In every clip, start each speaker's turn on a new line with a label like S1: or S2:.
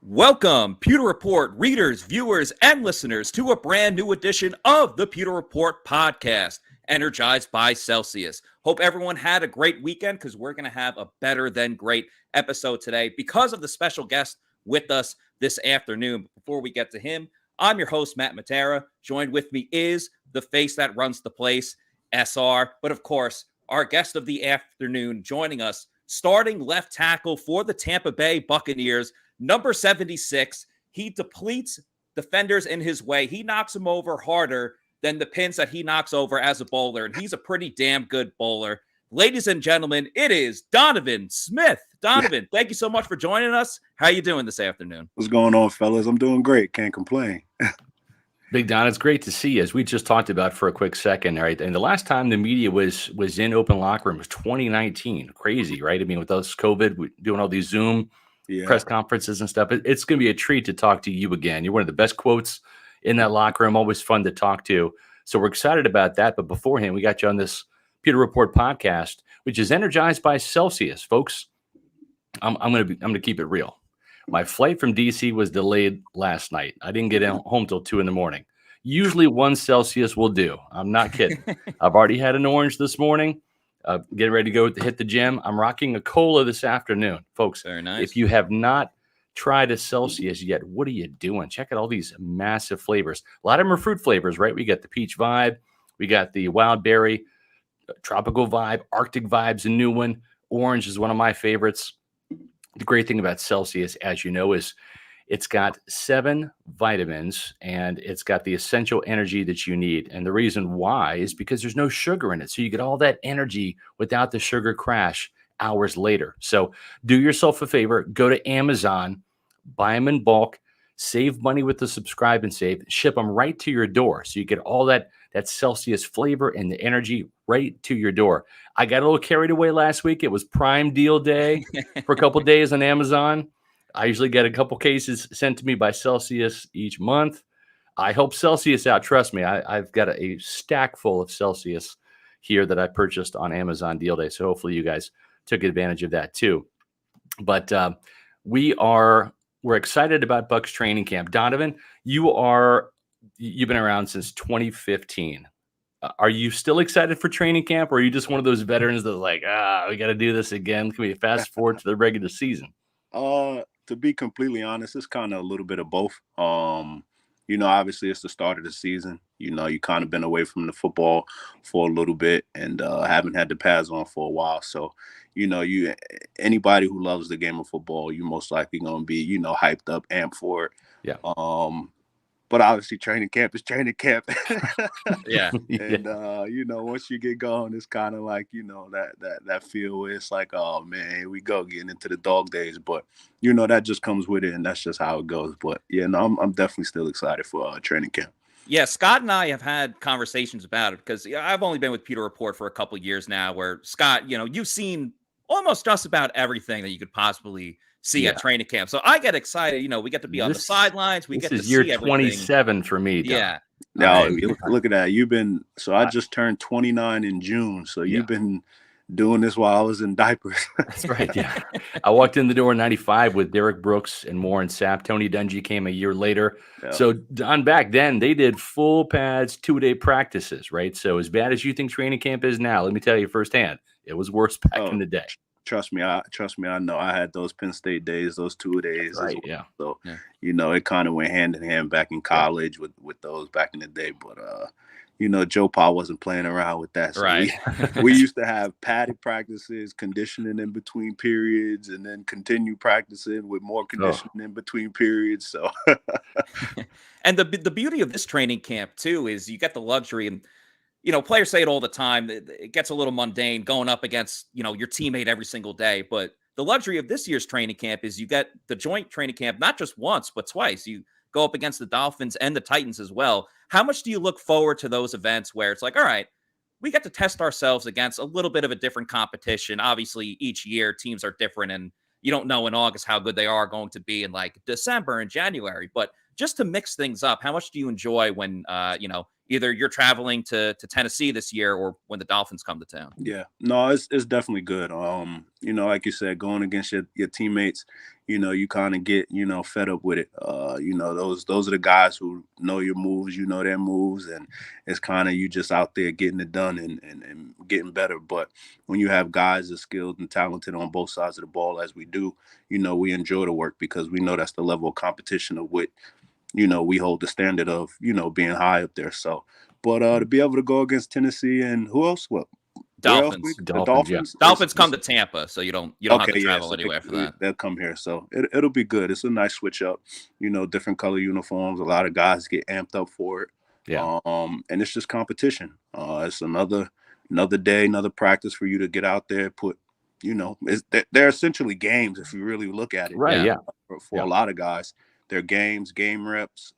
S1: Welcome, Pewter Report readers, viewers, and listeners to a brand new edition of the Pewter Report podcast, energized by Celsius. Hope everyone had a great weekend because we're going to have a better than great episode today because of the special guest with us this afternoon. Before we get to him, I'm your host, Matt Matera. Joined with me is the face that runs the place, SR. But of course, our guest of the afternoon joining us, starting left tackle for the Tampa Bay Buccaneers, number 76. He depletes defenders in his way. He knocks them over harder than the pins that he knocks over as a bowler, and he's a pretty damn good bowler. Ladies and gentlemen, it is Donovan Smith. Donovan, thank you so much for joining us. How you doing this afternoon?
S2: What's going on, fellas? I'm doing great. Can't complain.
S3: Big Don, it's great to see you. As we just talked about for a quick second, right? And the last time the media was in open locker room was 2019. Crazy, right? I mean, with us COVID, doing all these Zoom press conferences and stuff, it's going to be a treat to talk to you again. You're one of the best quotes in that locker room. Always fun to talk to. So we're excited about that. But beforehand, we got you on this Pewter Report podcast, which is energized by Celsius, folks. I'm going to keep it real. My flight from DC was delayed last night. I didn't get home till 2 a.m. Usually 1 Celsius will do. I'm not kidding. I've already had an orange this morning. Getting ready to go hit the gym. I'm rocking a cola this afternoon. Folks,
S1: very nice.
S3: If you have not tried a Celsius yet, what are you doing? Check out all these massive flavors. A lot of them are fruit flavors, right? We got the peach vibe. We got the wild berry, tropical vibe, Arctic vibe's a new one. Orange is one of my favorites. The great thing about Celsius, as you know, is it's got 7 vitamins and it's got the essential energy that you need. And the reason why is because there's no sugar in it. So you get all that energy without the sugar crash hours later. So do yourself a favor, go to Amazon, buy them in bulk, save money with the subscribe and save, ship them right to your door. So you get all that Celsius flavor and the energy right to your door. I got a little carried away last week. It was Prime Deal Day for a couple of days on Amazon. I usually get a couple cases sent to me by Celsius each month. I help Celsius out. Trust me, I've got a stack full of Celsius here that I purchased on Amazon Deal Day. So hopefully you guys took advantage of that too. But we're excited about Bucs training camp. Donovan, you've been around since 2015. Are you still excited for training camp, or are you just one of those veterans that's like, we got to do this again? Can we fast forward to the regular season?
S2: To be completely honest, it's kind of a little bit of both. Obviously it's the start of the season. You kind of been away from the football for a little bit and haven't had the pads on for a while. So, anybody who loves the game of football, you most likely going to be, hyped up, amped for it.
S3: Yeah.
S2: But obviously training camp is training camp.
S1: Yeah.
S2: And, once you get going, it's kind of like, that feel where it's like, oh, man, here we go, getting into the dog days. But, that just comes with it, and that's just how it goes. But, I'm definitely still excited for training camp.
S1: Yeah, Scott and I have had conversations about it because I've only been with Pewter Report for a couple of years now where, Scott, you've seen almost just about everything that you could possibly see at training camp. So I get excited. We get to be on the sidelines. We get to see everything.
S3: This is year 27 for me, Don.
S1: Yeah.
S2: Now, look at that. I just turned 29 in June. So you've been doing this while I was in diapers.
S3: That's right, yeah. I walked in the door in 95 with Derek Brooks and Warren Sapp. Tony Dungy came a year later. Yeah. So Don, back then, they did full pads, 2-day practices, right? So as bad as you think training camp is now, let me tell you firsthand, it was worse back in the day.
S2: Trust me, I know. I had those Penn State days, those 2 days.
S3: Right,
S2: as well. So, it kind of went hand in hand back in college with those back in the day. But, Joe Pa wasn't playing around with that. So
S1: right.
S2: we used to have padded practices, conditioning in between periods, and then continue practicing with more conditioning in between periods. So,
S1: and the beauty of this training camp, too, is you get the luxury and players say it all the time. It gets a little mundane going up against, your teammate every single day. But the luxury of this year's training camp is you get the joint training camp, not just once, but twice. You go up against the Dolphins and the Titans as well. How much do you look forward to those events where it's like, all right, we get to test ourselves against a little bit of a different competition? Obviously, each year teams are different, and you don't know in August how good they are going to be in like December and January. But just to mix things up, how much do you enjoy when, either you're traveling to Tennessee this year or when the Dolphins come to town.
S2: Yeah, no, it's definitely good. Like you said, going against your teammates, you kind of get, fed up with it. Those are the guys who know your moves, their moves, and it's kind of you just out there getting it done and getting better. But when you have guys as skilled and talented on both sides of the ball as we do, we enjoy the work because we know that's the level of competition of what, we hold the standard of, being high up there. So, but to be able to go against Tennessee and who else? What?
S1: Dolphins.
S2: The
S3: Dolphins.
S1: Dolphins come to Tampa, so you don't have to travel
S2: so
S1: anywhere for that.
S2: They'll come here, so it'll be good. It's a nice switch up, different color uniforms. A lot of guys get amped up for it.
S3: Yeah.
S2: And it's just competition. It's another day, another practice for you to get out there. Put, they're essentially games if you really look at it.
S3: Right. Yeah.
S2: For a lot of guys. Their games, game reps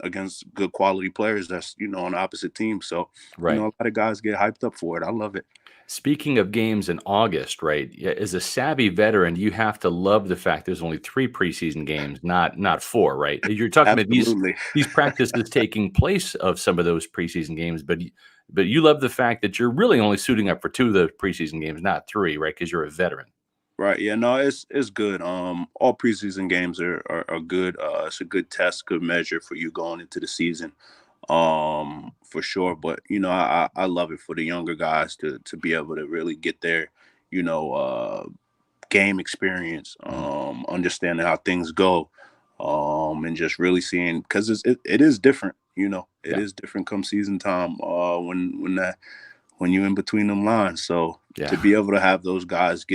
S2: against good quality players that's, on the opposite team. So,
S3: right.
S2: A lot of guys get hyped up for it. I love it. Speaking
S3: of games in August, right, as a savvy veteran, you have to love the fact there's only 3 preseason games, not 4, right? You're talking about these practices taking place of some of those preseason games, but you love the fact that you're really only suiting up for 2 of the preseason games, not 3, right, because you're a veteran.
S2: Right. Yeah, no, it's good. All preseason games are good. It's a good test, good measure for you going into the season, for sure. But, I love it for the younger guys to be able to really get their, game experience, understanding how things go, and just really seeing, because it is different, it is different come season time, when you're in between them lines. So to be able to have those guys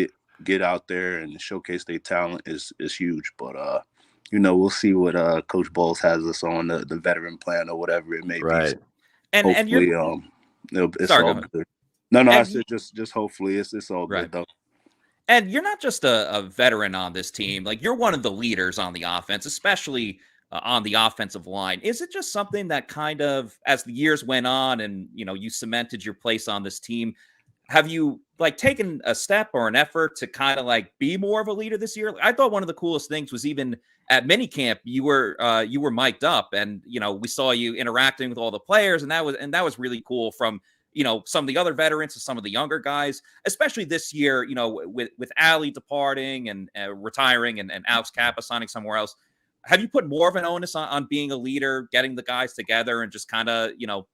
S2: get out there and showcase their talent is huge. But we'll see what Coach Bowles has us on the veteran plan or whatever it may be. So
S1: and
S2: you're it's all good. No, I said just hopefully it's all good though.
S1: And you're not just a veteran on this team. Like, you're one of the leaders on the offense, especially on the offensive line. Is it just something that kind of, as the years went on and, you cemented your place on this team, have you taken a step or an effort to kind of be more of a leader this year? I thought one of the coolest things was even at minicamp, you were mic'd up, and we saw you interacting with all the players, and that was really cool. From some of the other veterans to some of the younger guys, especially this year, with Ali departing and retiring, and Alex Kappa signing somewhere else. Have you put more of an onus on being a leader, getting the guys together, and just kind of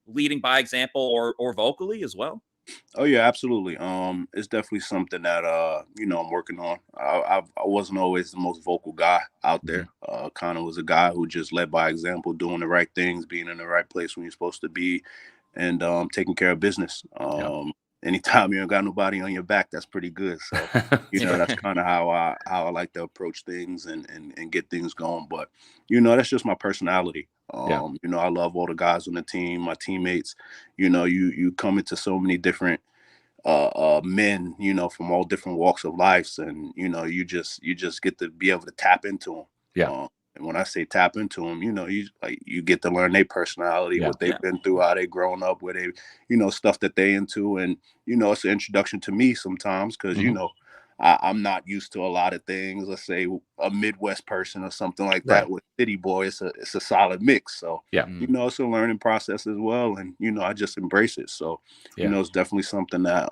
S1: leading by example or vocally as well?
S2: Oh yeah, absolutely. It's definitely something that I'm working on. I wasn't always the most vocal guy out there. Kind of was a guy who just led by example, doing the right things, being in the right place when you're supposed to be, and taking care of business. Anytime you ain't got nobody on your back, that's pretty good. So that's kind of how I like to approach things and get things going. But that's just my personality. I love all the guys on the team, my teammates. You come into so many different men, from all different walks of life, and you just get to be able to tap into them. And when I say tap into them, you get to learn their personality, what they've been through, how they grown up, where they, stuff that they into, and it's an introduction to me sometimes because I'm not used to a lot of things. Let's say a Midwest person or something like that. With city boy, it's a solid mix. So it's a learning process as well, and I just embrace it. So it's definitely something that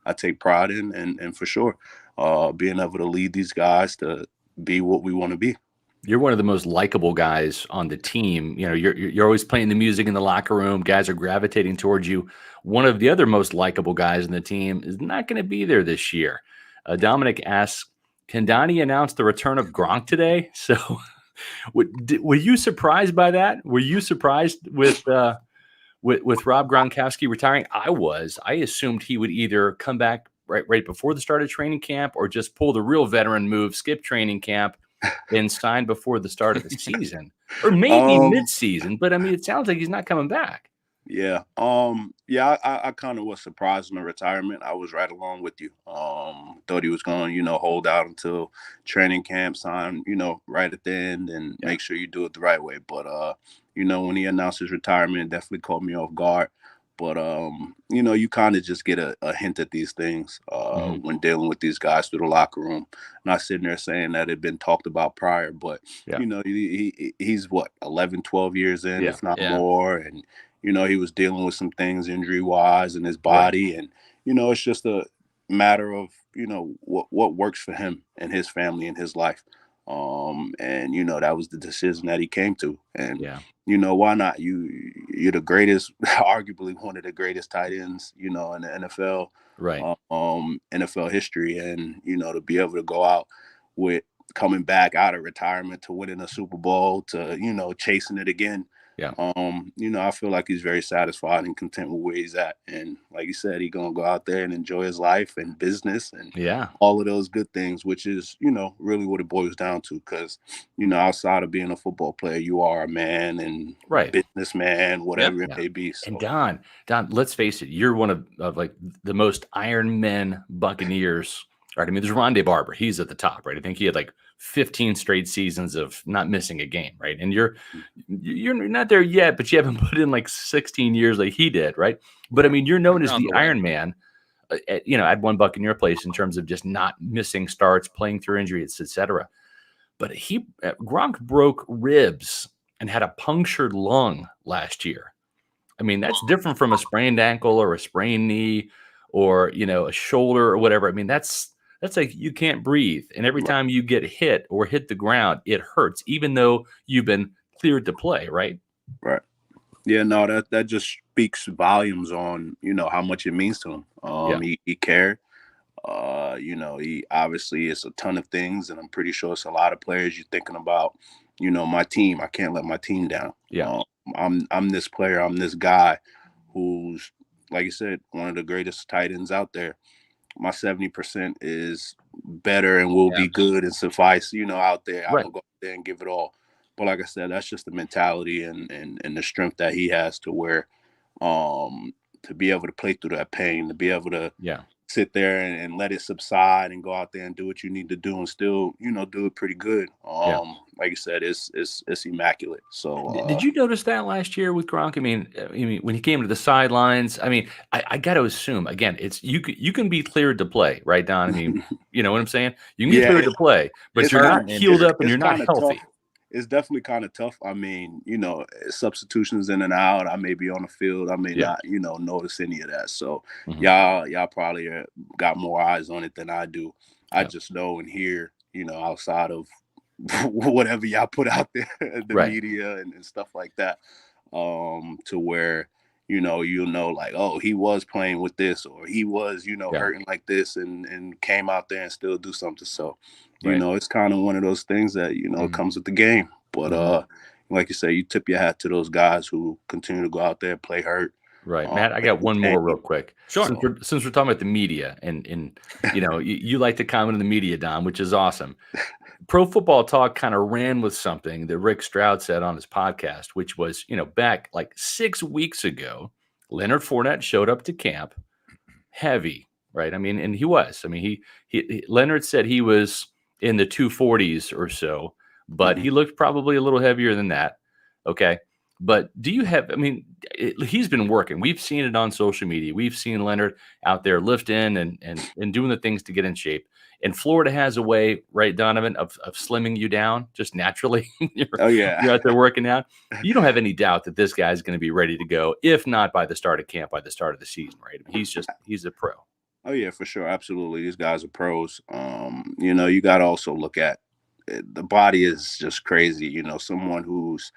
S2: I take pride in, and for sure, being able to lead these guys to be what we want to be.
S3: You're one of the most likable guys on the team. You're always playing the music in the locker room. Guys are gravitating towards you. One of the other most likable guys in the team is not going to be there this year. Dominic asks, can Donnie announce the return of Gronk today? So were you surprised by that? Were you surprised with Rob Gronkowski retiring? I was. I assumed he would either come back right before the start of training camp or just pull the real veteran move, skip training camp, and sign before the start of the season, or maybe mid-season. But I mean, it sounds like he's not coming back.
S2: Yeah. I kind of was surprised in the retirement. I was right along with you. Thought he was going to, hold out until training camp, sign, right at the end, and make sure you do it the right way. But when he announced his retirement, it definitely caught me off guard. But, you kind of just get a hint at these things when dealing with these guys through the locker room. Not sitting there saying that it had been talked about prior, but, he's what, 11, 12 years in, if not more. And, he was dealing with some things injury-wise in his body. And, it's just a matter of, what works for him and his family and his life. And, that was the decision that he came to. And, why not? You're the greatest, arguably one of the greatest tight ends, in the NFL, NFL history. And, to be able to go out with coming back out of retirement to winning a Super Bowl to, chasing it again. I feel like he's very satisfied and content with where he's at. And like you said, he's going to go out there and enjoy his life and business and all of those good things, which is, really what it boils down to. Because, outside of being a football player, you are a man and businessman, whatever it may be. So.
S3: And Don, let's face it, you're one of like the most Iron Men Buccaneers. Right. I mean, there's Rondé Barber. He's at the top, right? I think he had like 15 straight seasons of not missing a game, right? And you're not there yet, but you haven't put in like 16 years like he did, right? But I mean, you're known as the Iron Man, at one buck in your place in terms of just not missing starts, playing through injuries, etc. But Gronk broke ribs and had a punctured lung last year. I mean, that's different from a sprained ankle or a sprained knee or, a shoulder or whatever. I mean, that's like you can't breathe. And every time you get hit or hit the ground, it hurts, even though you've been cleared to play, right?
S2: Right. Yeah, no, that just speaks volumes on, how much it means to him. He cared. He obviously is a ton of things, and I'm pretty sure it's a lot of players you're thinking about, my team. I can't let my team down. I'm this player. I'm this guy who's, like you said, one of the greatest tight ends out there. My 70% is better and will be good and suffice, out there. I will go out there and give it all. But like I said, that's just the mentality and the strength that he has to where to be able to play through that pain, to be able to sit there and let it subside and go out there and do what you need to do and still, do it pretty good. Like you said, it's immaculate. So
S3: did you notice that last year with Gronk? I mean, when he came to the sidelines, I got to assume again, it's you can be cleared to play, right, Don? I mean, you know what I'm saying? You can be cleared to play, but you're not healed up and you're not healthy.
S2: Tough. It's definitely kind of tough. I mean, substitutions in and out. I may be on the field. I may not, notice any of that. So y'all probably got more eyes on it than I do. I just know and hear, outside of whatever y'all put out there, the media and stuff like that, to where, like, oh, he was playing with this or he was, hurting like this and came out there and still do something. So, it's kind of one of those things that, comes with the game. But like you say, you tip your hat to those guys who continue to go out there and play hurt.
S3: Right. Matt, I got one more real quick.
S1: Sure.
S3: Since we're talking about the media and you like to comment on the media, Don, which is awesome. Pro Football Talk kind of ran with something that Rick Stroud said on his podcast, which was, back like 6 weeks ago, Leonard Fournette showed up to camp heavy, right? I mean, and he was. I mean, he Leonard said he was in the 240s or so, but he looked probably a little heavier than that. Okay. But do you have, he's been working. We've seen it on social media. We've seen Leonard out there lifting and doing the things to get in shape. And Florida has a way, right, Donovan, of slimming you down just naturally. You're out there working out. You don't have any doubt that this guy's going to be ready to go, if not by the start of camp, by the start of the season, right? He's a pro.
S2: Oh, yeah, for sure. Absolutely. These guys are pros. You got to also look at the body is just crazy. Someone who's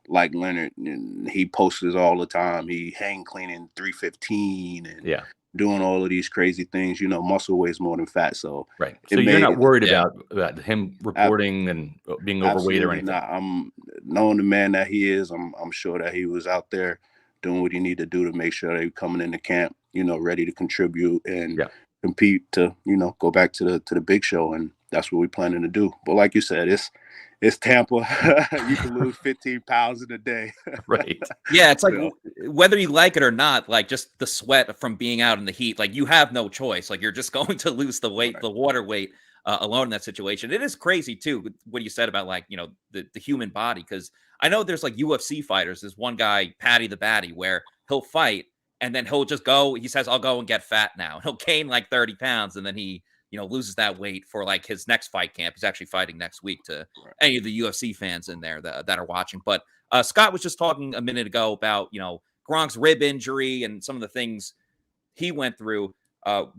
S2: like Leonard, and he posts all the time. He hang cleaning 315 and doing all of these crazy things. Muscle weighs more than fat. So
S3: So you're not worried about him reporting and being overweight or anything.
S2: Not. I'm knowing the man that he is. I'm sure that he was out there doing what he needed to do to make sure they coming into camp, ready to contribute and compete to, go back to the big show. And that's what we're planning to do. But like you said, it's Tampa. You can lose 15 pounds in a day.
S3: Right.
S1: Yeah, it's like whether you like it or not, like just the sweat from being out in the heat, like you have no choice. Like you're just going to lose the weight, the water weight alone in that situation. It is crazy too, what you said about like, the human body. Because I know there's like UFC fighters. There's one guy, Patty the Batty, where he'll fight and then he'll just go. He says, I'll go and get fat now. He'll gain like 30 pounds and then he loses that weight for like his next fight camp. He's actually fighting next week to any of the UFC fans in there that are watching. But Scott was just talking a minute ago about, Gronk's rib injury and some of the things he went through,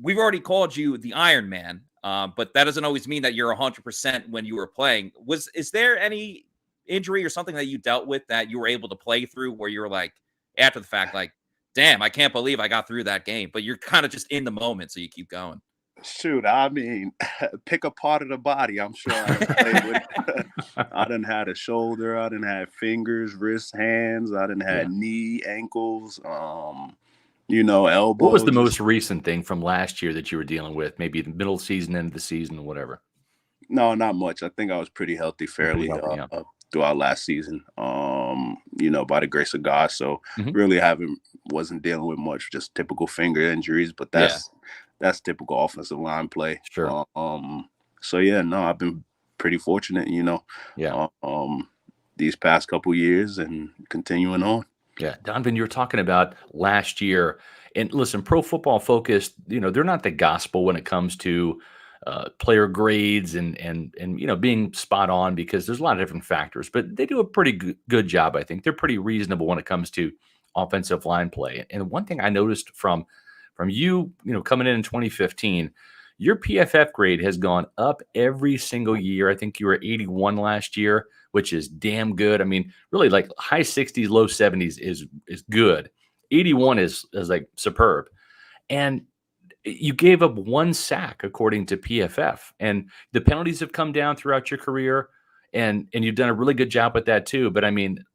S1: we've already called you the Iron Man, but that doesn't always mean that you're 100% when you were playing. Is there any injury or something that you dealt with that you were able to play through where you were like, after the fact, like, damn, I can't believe I got through that game, but you're kind of just in the moment, so you keep going?
S2: Shoot, I mean, pick a part of the body. I'm sure I done played with it. I done had a shoulder. I done had fingers, wrists, hands. I done had knee, ankles, elbows.
S3: What was the most recent thing from last year that you were dealing with? Maybe the middle season, end of the season, or whatever?
S2: No, not much. I think I was pretty healthy fairly throughout last season, by the grace of God. So really wasn't dealing with much, just typical finger injuries, but that's typical offensive line play.
S3: Sure.
S2: I've been pretty fortunate, these past couple years and continuing on.
S3: Yeah. Donovan, you were talking about last year, and listen, Pro Football Focus, they're not the gospel when it comes to player grades and being spot on, because there's a lot of different factors, but they do a pretty good job. I think they're pretty reasonable when it comes to offensive line play. And one thing I noticed from you, coming in 2015, your PFF grade has gone up every single year. I think you were 81 last year, which is damn good. I mean, really, like high 60s, low 70s is good. 81 is like superb. And you gave up 1 sack according to PFF, and the penalties have come down throughout your career, and you've done a really good job with that too. But I mean,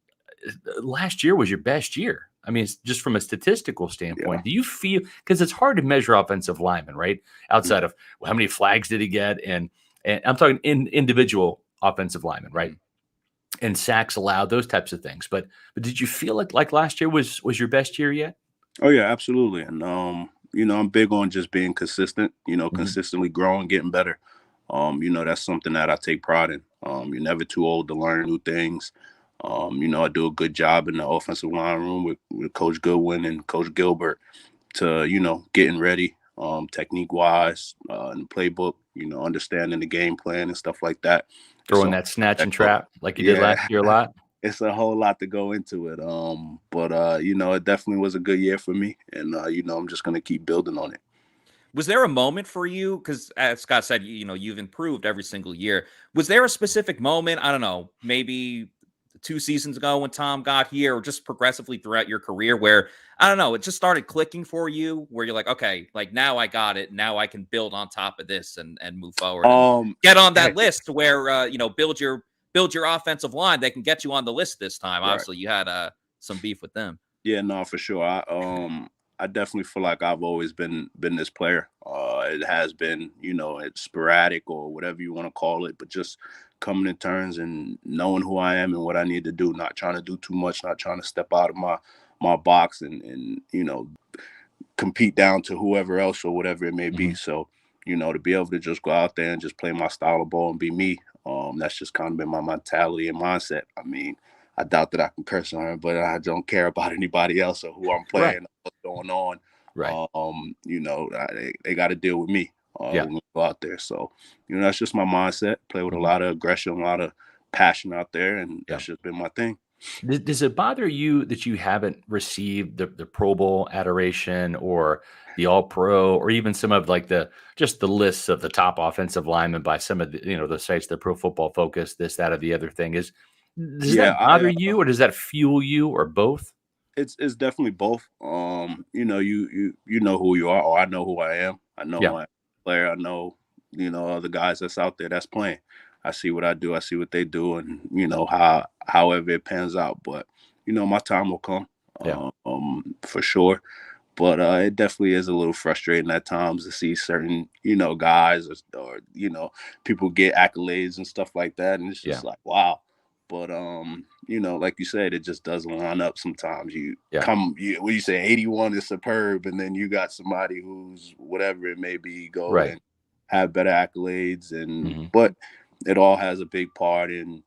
S3: last year was your best year. I mean, just from a statistical standpoint, do you feel, because it's hard to measure offensive linemen, right? Outside of how many flags did he get, and I'm talking individual offensive linemen, right? And sacks allowed, those types of things. But did you feel like last year was your best year yet?
S2: Oh yeah, absolutely. And I'm big on just being consistent. Consistently growing, getting better. That's something that I take pride in. You're never too old to learn new things. I do a good job in the offensive line room with Coach Goodwin and Coach Gilbert to, getting ready, technique-wise, in the playbook, understanding the game plan and stuff like that.
S3: Throwing that snatch and trap like you did last year a lot.
S2: It's a whole lot to go into it. It definitely was a good year for me. And, I'm just going to keep building on it.
S1: Was there a moment for you? Because as Scott said, you've improved every single year. Was there a specific moment? I don't know, maybe 2 seasons ago when Tom got here, or just progressively throughout your career where, I don't know, it just started clicking for you, where you're like, okay, like now I got it. Now I can build on top of this and move forward. And get on that list where, build your offensive line. They can get you on the list this time. Right. Obviously, you had some beef with them.
S2: Yeah, no, for sure. I definitely feel like I've always been this player. It has been, it's sporadic or whatever you want to call it, but just coming in turns and knowing who I am and what I need to do, not trying to do too much, not trying to step out of my box and compete down to whoever else or whatever it may be. So, to be able to just go out there and just play my style of ball and be me, that's just kind of been my mentality and mindset. I mean, I doubt that I can curse on her, but I don't care about anybody else or who I'm playing or what's going on. Right. They got to deal with me when we go out there. So, that's just my mindset. Play with a lot of aggression, a lot of passion out there, and that's just been my thing.
S3: Does it bother you that you haven't received the Pro Bowl adoration or the All Pro, or even some of like the lists of the top offensive linemen by some of the the sites, the Pro Football Focus, this, that, or the other thing? Does that bother you, or does that fuel you, or both?
S2: It's definitely both. You know who you are, or I know who I am. I know my player. I know other guys that's out there that's playing. I see what I do. I see what they do, and however it pans out. But my time will come, for sure. But it definitely is a little frustrating at times to see certain guys or people get accolades and stuff like that, and it's just like, wow. But like you said, it just doesn't line up sometimes. When you say 81 is superb, and then you got somebody who's whatever it may be go and have better accolades, and but it all has a big part in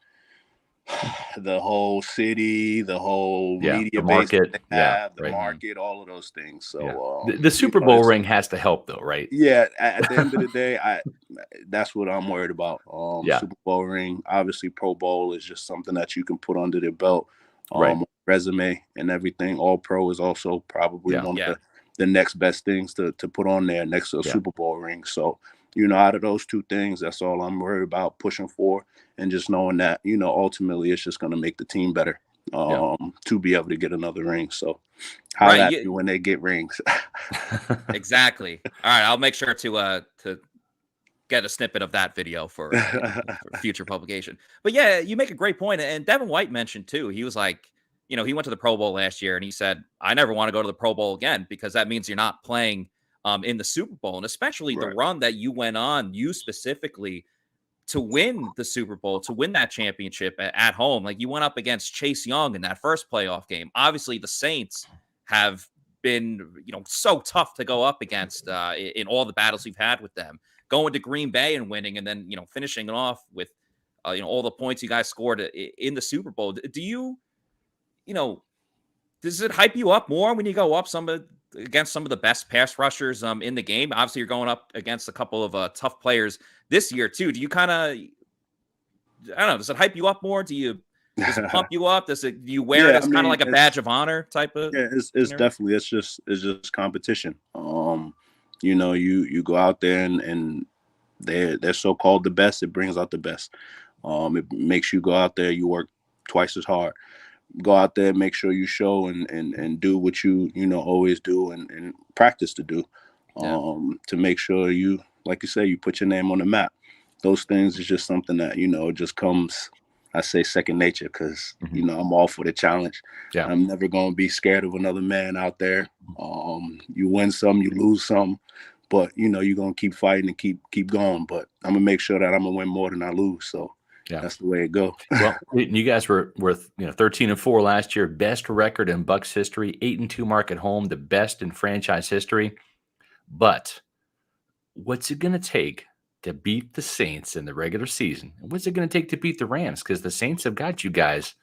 S2: the whole city, the whole media
S3: market,
S2: base they have, the market, all of those things. So
S3: the Super Bowl ring has to help, though, right?
S2: Yeah, at the end of the day, that's what I'm worried about. Super Bowl ring, obviously, Pro Bowl is just something that you can put under their belt. resume and everything. All Pro is also probably one of the next best things to put on there next to a Super Bowl ring. So, out of those two things, that's all I'm worried about pushing for, and just knowing that, ultimately it's just going to make the team better to be able to get another ring. So holla at me when they get rings.
S1: Exactly. All right. I'll make sure to get a snippet of that video for future publication. But yeah, you make a great point. And Devin White mentioned too, he was like, he went to the Pro Bowl last year and he said, I never want to go to the Pro Bowl again, because that means you're not playing in the Super Bowl. And especially the run that you went on, you specifically, to win the Super Bowl, to win that championship at home. Like, you went up against Chase Young in that first playoff game. Obviously the Saints have been, so tough to go up against in all the battles we've had with them. Going to Green Bay and winning, and then, finishing it off with, all the points you guys scored in the Super Bowl. Do you, does it hype you up more when you go up against some of the best pass rushers in the game? Obviously, you're going up against a couple of tough players this year too. Do you kind of, I don't know, does it hype you up more? Does it pump you up? Do you wear it as kind of like a badge of honor type of?
S2: Yeah, it's definitely, it's just competition. You go out there and they're so-called the best. It brings out the best. It makes you go out there, you work twice as hard. Go out there, make sure you show and do what you always do and practice to do, to make sure you, like you say, you put your name on the map. Those things is just something that, it just comes, I say, second nature, because, I'm all for the challenge. Yeah. I'm never going to be scared of another man out there. You win some, you lose some, but, you're going to keep fighting and keep going. But I'm going to make sure that I'm going to win more than I lose. So that's the way it goes.
S3: Well, you guys were 13-4 last year, best record in Bucs history, 8-2 mark at home, the best in franchise history. But what's it going to take to beat the Saints in the regular season? And what's it going to take to beat the Rams? Because the Saints have got you guys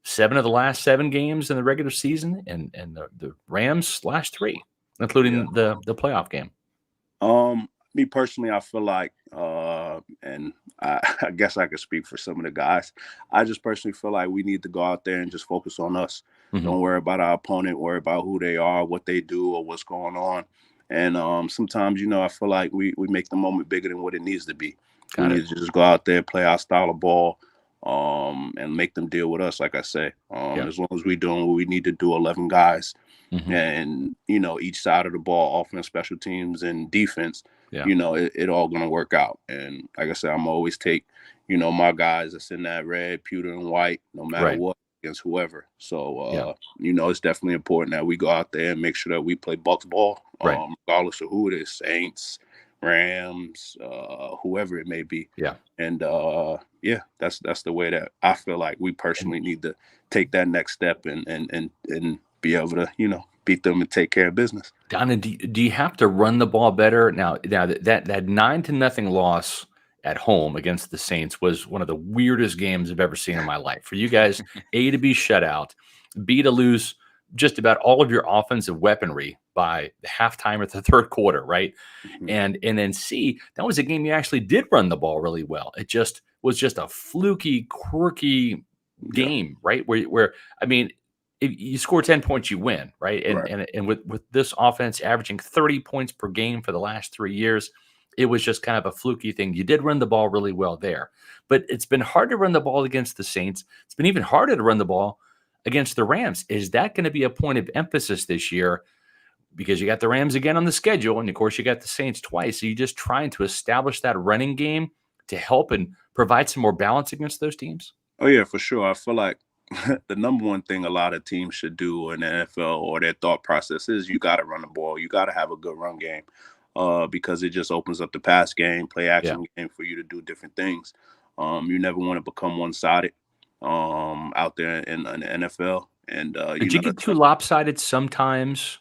S3: 7 of the last 7 games in the regular season, and the Rams last 3, including the playoff game.
S2: Me personally, I feel like, and I guess I could speak for some of the guys, I just personally feel like we need to go out there and just focus on us. Don't worry about our opponent, worry about who they are, what they do, or what's going on. And sometimes, I feel like we make the moment bigger than what it needs to be. We need to just go out there, play our style of ball, and make them deal with us, like I say. As long as we're doing what we need to do, 11 guys, and, each side of the ball, offense, special teams, and defense, it all going to work out. And like I said, I'm always take, my guys that's in that red, pewter, and white, no matter what, against whoever. So, it's definitely important that we go out there and make sure that we play Bucs ball, regardless of who it is, Saints, Rams, whoever it may be. Yeah. And, that's the way that I feel like we personally need to take that next step and be able to, beat them and take care of business.
S3: Donna, do you have to run the ball better? Now that 9-0 loss at home against the Saints was one of the weirdest games I've ever seen in my life. For you guys, A, to be shut out, B, to lose just about all of your offensive weaponry by the halftime or the third quarter, right? And then C, that was a game you actually did run the ball really well. It just was just a fluky, quirky game, right? Where I mean, if you score 10 points, you win, right? And with this offense averaging 30 points per game for the last 3 years, it was just kind of a fluky thing. You did run the ball really well there, but it's been hard to run the ball against the Saints. It's been even harder to run the ball against the Rams. Is that going to be a point of emphasis this year? Because you got the Rams again on the schedule, and of course you got the Saints twice. Are you just trying to establish that running game to help and provide some more balance against those teams?
S2: Oh yeah, for sure. I feel like the number one thing a lot of teams should do in the NFL, or their thought process, is you got to run the ball. You got to have a good run game, because it just opens up the pass game, play action game for you to do different things. You never want to become one-sided out there in the NFL. And
S3: did you get too lopsided sometimes?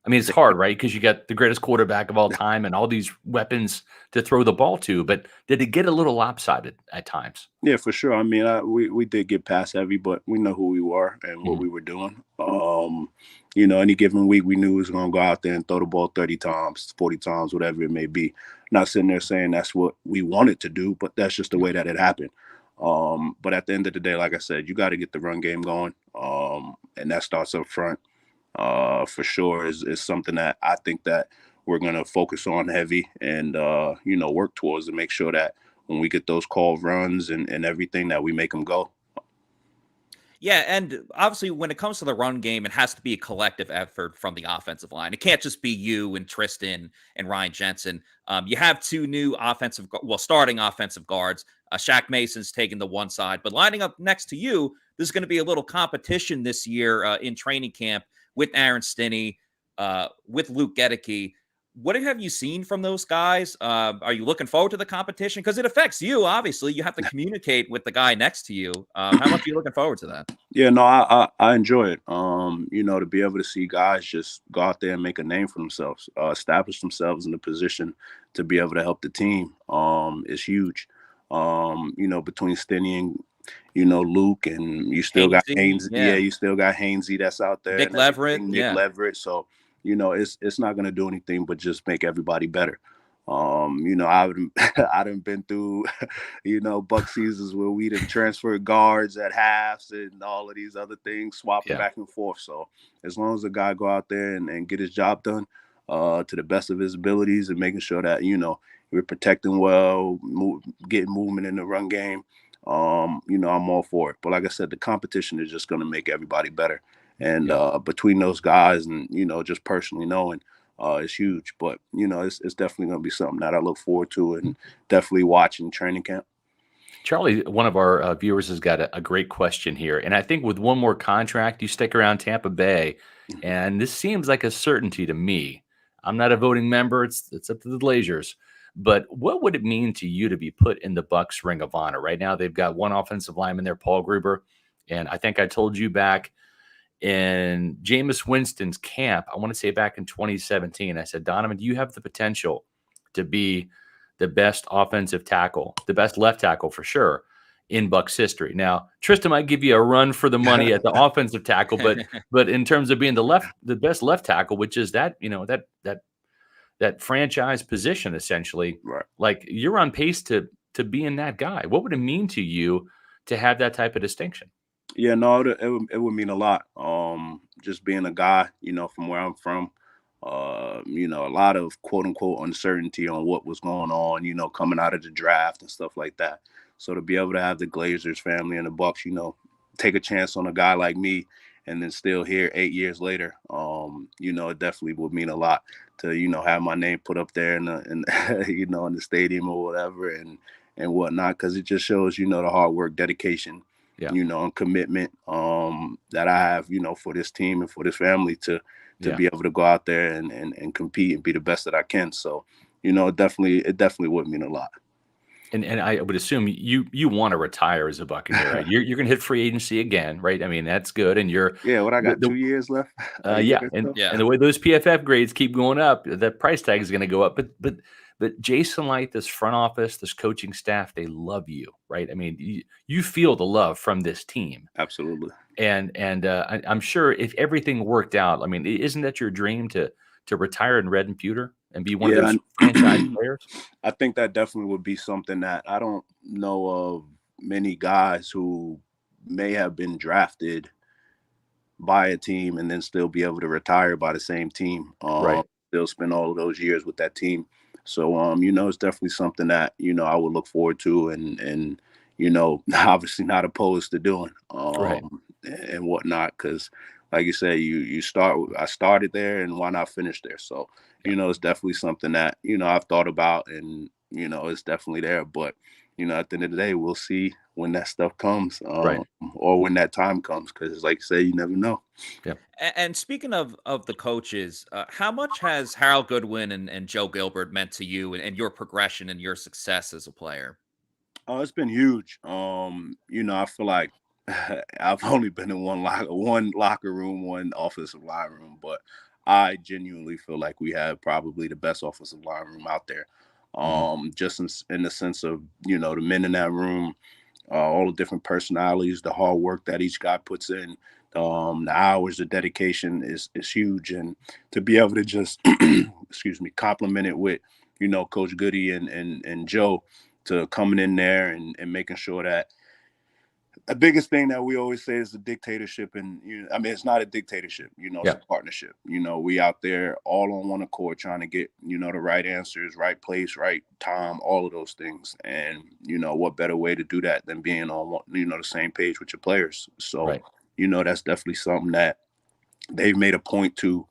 S3: I mean, it's hard, right? Because you got the greatest quarterback of all time and all these weapons to throw the ball to. But did it get a little lopsided at times?
S2: Yeah, for sure. I mean, we did get pass heavy, but we know who we were and what we were doing. Any given week, we knew we was going to go out there and throw the ball 30 times, 40 times, whatever it may be. Not sitting there saying that's what we wanted to do, but that's just the way that it happened. But at the end of the day, like I said, you got to get the run game going. And that starts up front. For sure is something that I think that we're going to focus on heavy and, work towards to make sure that when we get those called runs and everything that we make them go.
S1: Yeah, and obviously when it comes to the run game, it has to be a collective effort from the offensive line. It can't just be you and Tristan and Ryan Jensen. You have two new starting offensive guards. Shaq Mason's taking the one side, but lining up next to you, there's going to be a little competition this year in training camp with Aaron Stinnie, with Luke Gedeke. What have you seen from those guys? Are you looking forward to the competition? Because it affects you, obviously. You have to communicate with the guy next to you. How much are you looking forward to that?
S2: Yeah, no, I enjoy it. To be able to see guys just go out there and make a name for themselves, establish themselves in a position to be able to help the team is huge. Between Stinnie and Luke, and you still got Haynes. Yeah, you still got Hainsey that's out there.
S1: Nick Leverett.
S2: Leverett. So, it's not going to do anything but just make everybody better. I done been through, Bucs seasons where we done transferred guards at halves and all of these other things, swapping back and forth. So as long as the guy go out there and get his job done to the best of his abilities and making sure that, we're protecting well, getting movement in the run game, I'm all for it. But like I said, the competition is just going to make everybody better. And between those guys and, just personally knowing, it's huge. But, it's definitely going to be something that I look forward to and definitely watching training camp.
S3: Charlie, one of our viewers has got a great question here. And I think with one more contract, you stick around Tampa Bay. And this seems like a certainty to me. I'm not a voting member. It's up to the Glazers. But what would it mean to you to be put in the Bucs Ring of Honor? Right now, they've got one offensive lineman there, Paul Gruber. And I think I told you back in Jameis Winston's camp, I want to say back in 2017, I said, Donovan, do you have the potential to be the best offensive tackle, the best left tackle for sure in Bucs history? Now, Tristan might give you a run for the money at the offensive tackle, but in terms of being the best left tackle, which is that franchise position essentially,
S2: right?
S3: Like you're on pace to being that guy. What would it mean to you to have that type of distinction?
S2: Yeah, no, it would mean a lot. Just being a guy, from where I'm from, a lot of quote unquote uncertainty on what was going on, coming out of the draft and stuff like that. So to be able to have the Glazers family and the Bucs, take a chance on a guy like me and then still here 8 years later, it definitely would mean a lot to, have my name put up there in the stadium or whatever and whatnot, because it just shows, the hard work, dedication, and commitment that I have, for this team and for this family to be able to go out there and compete and be the best that I can. So, it definitely would mean a lot.
S3: And I would assume you want to retire as a Buccaneer, right? You're going to hit free agency again, right? I mean, that's good. And
S2: what I got 2 years left.
S3: And the way those PFF grades keep going up, the price tag is going to go up. But Jason Light, this front office, this coaching staff, they love you, right? I mean, you feel the love from this team.
S2: Absolutely.
S3: And I'm sure if everything worked out, I mean, isn't that your dream to retire in red and pewter and be one of those franchise players?
S2: I think that definitely would be something that I don't know of many guys who may have been drafted by a team and then still be able to retire by the same team.
S3: Right.
S2: Still spend all of those years with that team. So, it's definitely something that, I would look forward to and obviously not opposed to doing
S3: right.
S2: and whatnot. Because like you say, I started there and why not finish there? So, it's definitely something that, I've thought about and, it's definitely there. But, at the end of the day, we'll see when that stuff comes or when that time comes. Because like you say, you never know.
S1: Yeah. And speaking of the coaches, how much has Harold Goodwin and Joe Gilbert meant to you and your progression and your success as a player?
S2: It's been huge. I feel like I've only been in one locker room, one offensive line room, but I genuinely feel like we have probably the best offensive line room out there. Just in the sense of, the men in that room, all the different personalities, the hard work that each guy puts in, the hours of dedication is huge. And to be able to just, compliment it with, Coach Goody and Joe to coming in there and making sure that, the biggest thing that we always say is the dictatorship, and I mean, it's not a dictatorship, it's a partnership. We out there all on one accord trying to get, the right answers, right place, right time, all of those things. And, what better way to do that than being on, the same page with your players. So, that's definitely something that they've made a point to,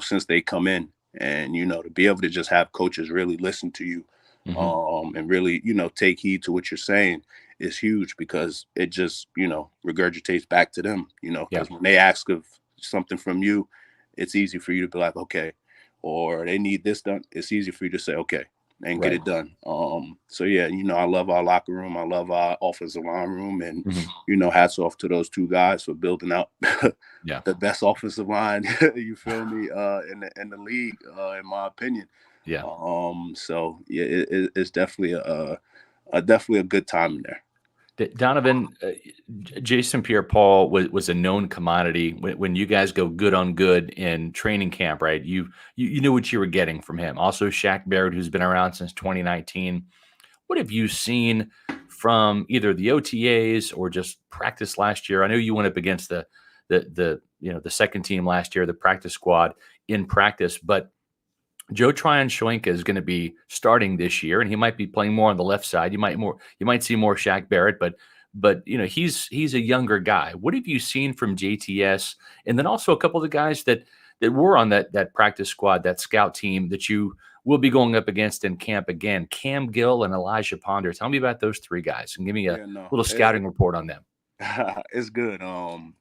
S2: since they come in, and, to be able to just have coaches really listen to you, and really, take heed to what you're saying is huge, because it just, regurgitates back to them, because when they ask of something from you, it's easy for you to be like, okay, or they need this done. It's easy for you to say, okay, and get it done. So yeah, I love our locker room. I love our offensive line room, and, hats off to those two guys for building out the best offensive line, you feel me, in the league, in my opinion.
S3: Yeah.
S2: So yeah, it's definitely definitely a good time in there.
S3: Donovan, Jason Pierre-Paul was a known commodity when you guys go good on good in training camp, right? You knew what you were getting from him. Also, Shaq Barrett, who's been around since 2019. What have you seen from either the OTAs or just practice last year? I know you went up against the second team last year, the practice squad in practice, but Joe Tryon-Shoyinka is going to be starting this year, and he might be playing more on the left side. You might see more Shaq Barrett, but he's a younger guy. What have you seen from JTS, and then also a couple of the guys that were on that practice squad, that scout team that you will be going up against in camp again? Cam Gill and Elijah Ponder. Tell me about those three guys and give me a little scouting report on them.
S2: It's good. To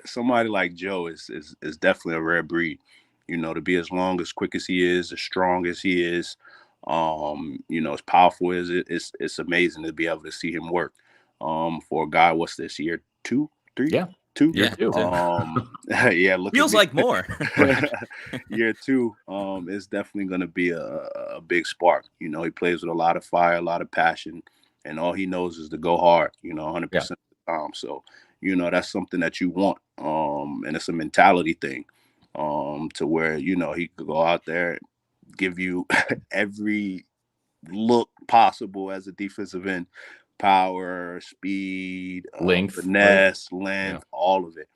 S2: somebody like Joe is definitely a rare breed. To be as long, as quick as he is, as strong as he is, as powerful as it's amazing to be able to see him work. For a guy, what's this, year 2, 3?
S3: Yeah.
S2: 2.
S1: Yeah.
S3: 2.
S2: Yeah.
S1: Feels like more.
S2: Year 2 is definitely going to be a big spark. He plays with a lot of fire, a lot of passion, and all he knows is to go hard. 100% of the time. So that's something that you want. And it's a mentality thing. To where, he could go out there and give you every look possible as a defensive end, power, speed,
S3: length,
S2: finesse, length, all of it.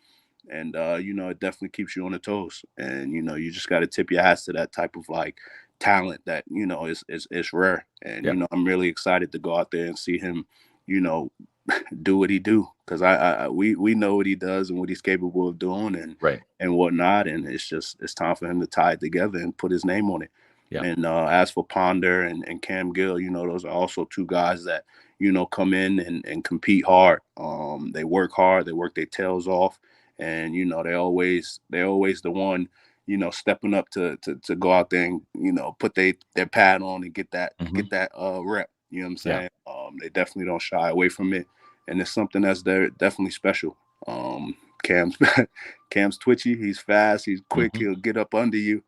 S2: And, it definitely keeps you on the toes. And, you just got to tip your hats to that type of talent that, is rare. And, I'm really excited to go out there and see him, do what he do, because we know what he does and what he's capable of doing, and whatnot, and it's time for him to tie it together and put his name on it. And as for Ponder and Cam Gill, those are also two guys that come in and compete hard. They work hard, they work their tails off, and they're always the one stepping up to go out there and put their pad on and get that rep. You know what I'm saying? They definitely don't shy away from it. And it's something that's definitely special. Cam's twitchy. He's fast. He's quick. He'll get up under you.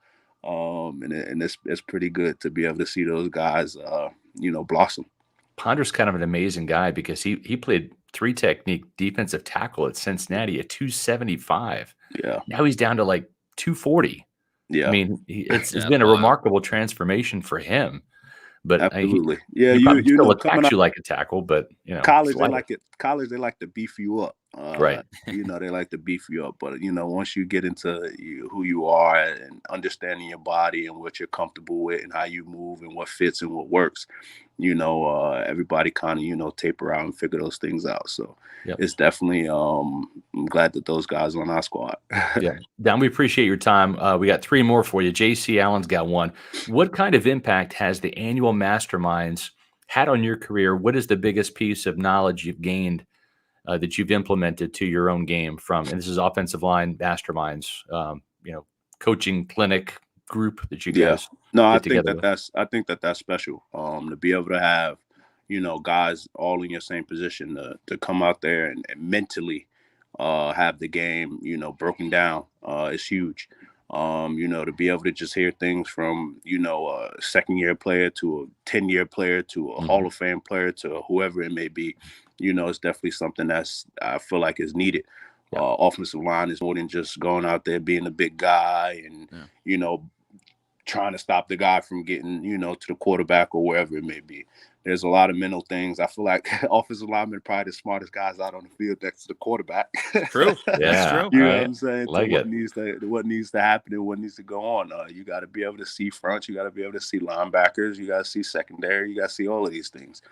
S2: And it's pretty good to be able to see those guys, blossom.
S3: Ponder's kind of an amazing guy because he played 3-technique defensive tackle at Cincinnati at 275.
S2: Yeah.
S3: Now he's down to 240.
S2: Yeah.
S3: I mean, it's been a remarkable transformation for him. But
S2: absolutely,
S3: he still attacks you like a tackle, but
S2: college they like it. College they like to beef you up,
S3: right?
S2: They like to beef you up, but once you get into who you are and understanding your body and what you're comfortable with and how you move and what fits and what works, everybody kind of taper out and figure those things out. So it's definitely I'm glad that those guys are on our squad.
S3: Don, we appreciate your time. We got 3 more for you. JC Allen's got one. What kind of impact has the annual Masterminds had on your career? What is the biggest piece of knowledge you've gained that you've implemented to your own game from, and this is offensive line Masterminds, coaching clinic group that you guys
S2: I
S3: get
S2: think
S3: together
S2: that's special, to be able to have guys all in your same position to come out there and mentally have the game broken down is huge. To be able to just hear things from a second-year player to a 10-year player to a Hall of Fame player to whoever it may be, it's definitely something I feel like is needed. Offensive line is more than just going out there being a big guy and trying to stop the guy from getting to the quarterback or wherever it may be. there's a lot of mental things. I feel like offensive linemen are probably the smartest guys out on the field next to the quarterback.
S1: True. That's true.
S2: You know what I'm saying?
S3: Like
S2: what needs to happen and what needs to go on. You got to be able to see front. You got to be able to see linebackers. You got to see secondary. You got to see all of these things,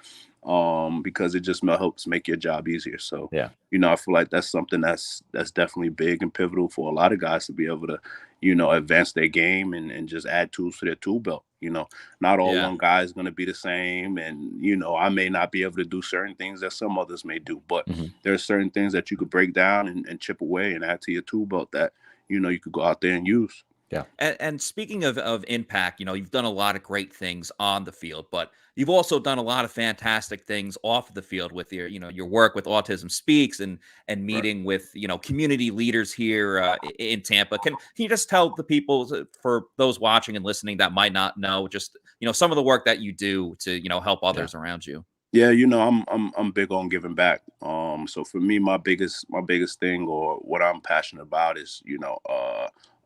S2: because it just helps make your job easier. So, you know, I feel like that's something that's definitely big and pivotal for a lot of guys to be able to, you know, advance their game and just add tools to their tool belt. You know, not all one guy is going to be the same. And, you know, I may not be able to do certain things that some others may do, but there's certain things that you could break down and chip away and add to your tool belt that, you know, you could go out there and use.
S3: Yeah.
S1: And speaking of impact, you know, you've done a lot of great things on the field, but you've also done a lot of fantastic things off of the field with your, you know, your work with Autism Speaks and meeting with, you know, community leaders here in Tampa. Can you just tell the people, for those watching and listening that might not know, just, you know, some of the work that you do to, you know, help others around you?
S2: Yeah, you know, I'm big on giving back. So for me, my biggest thing, or what I'm passionate about, is, you know,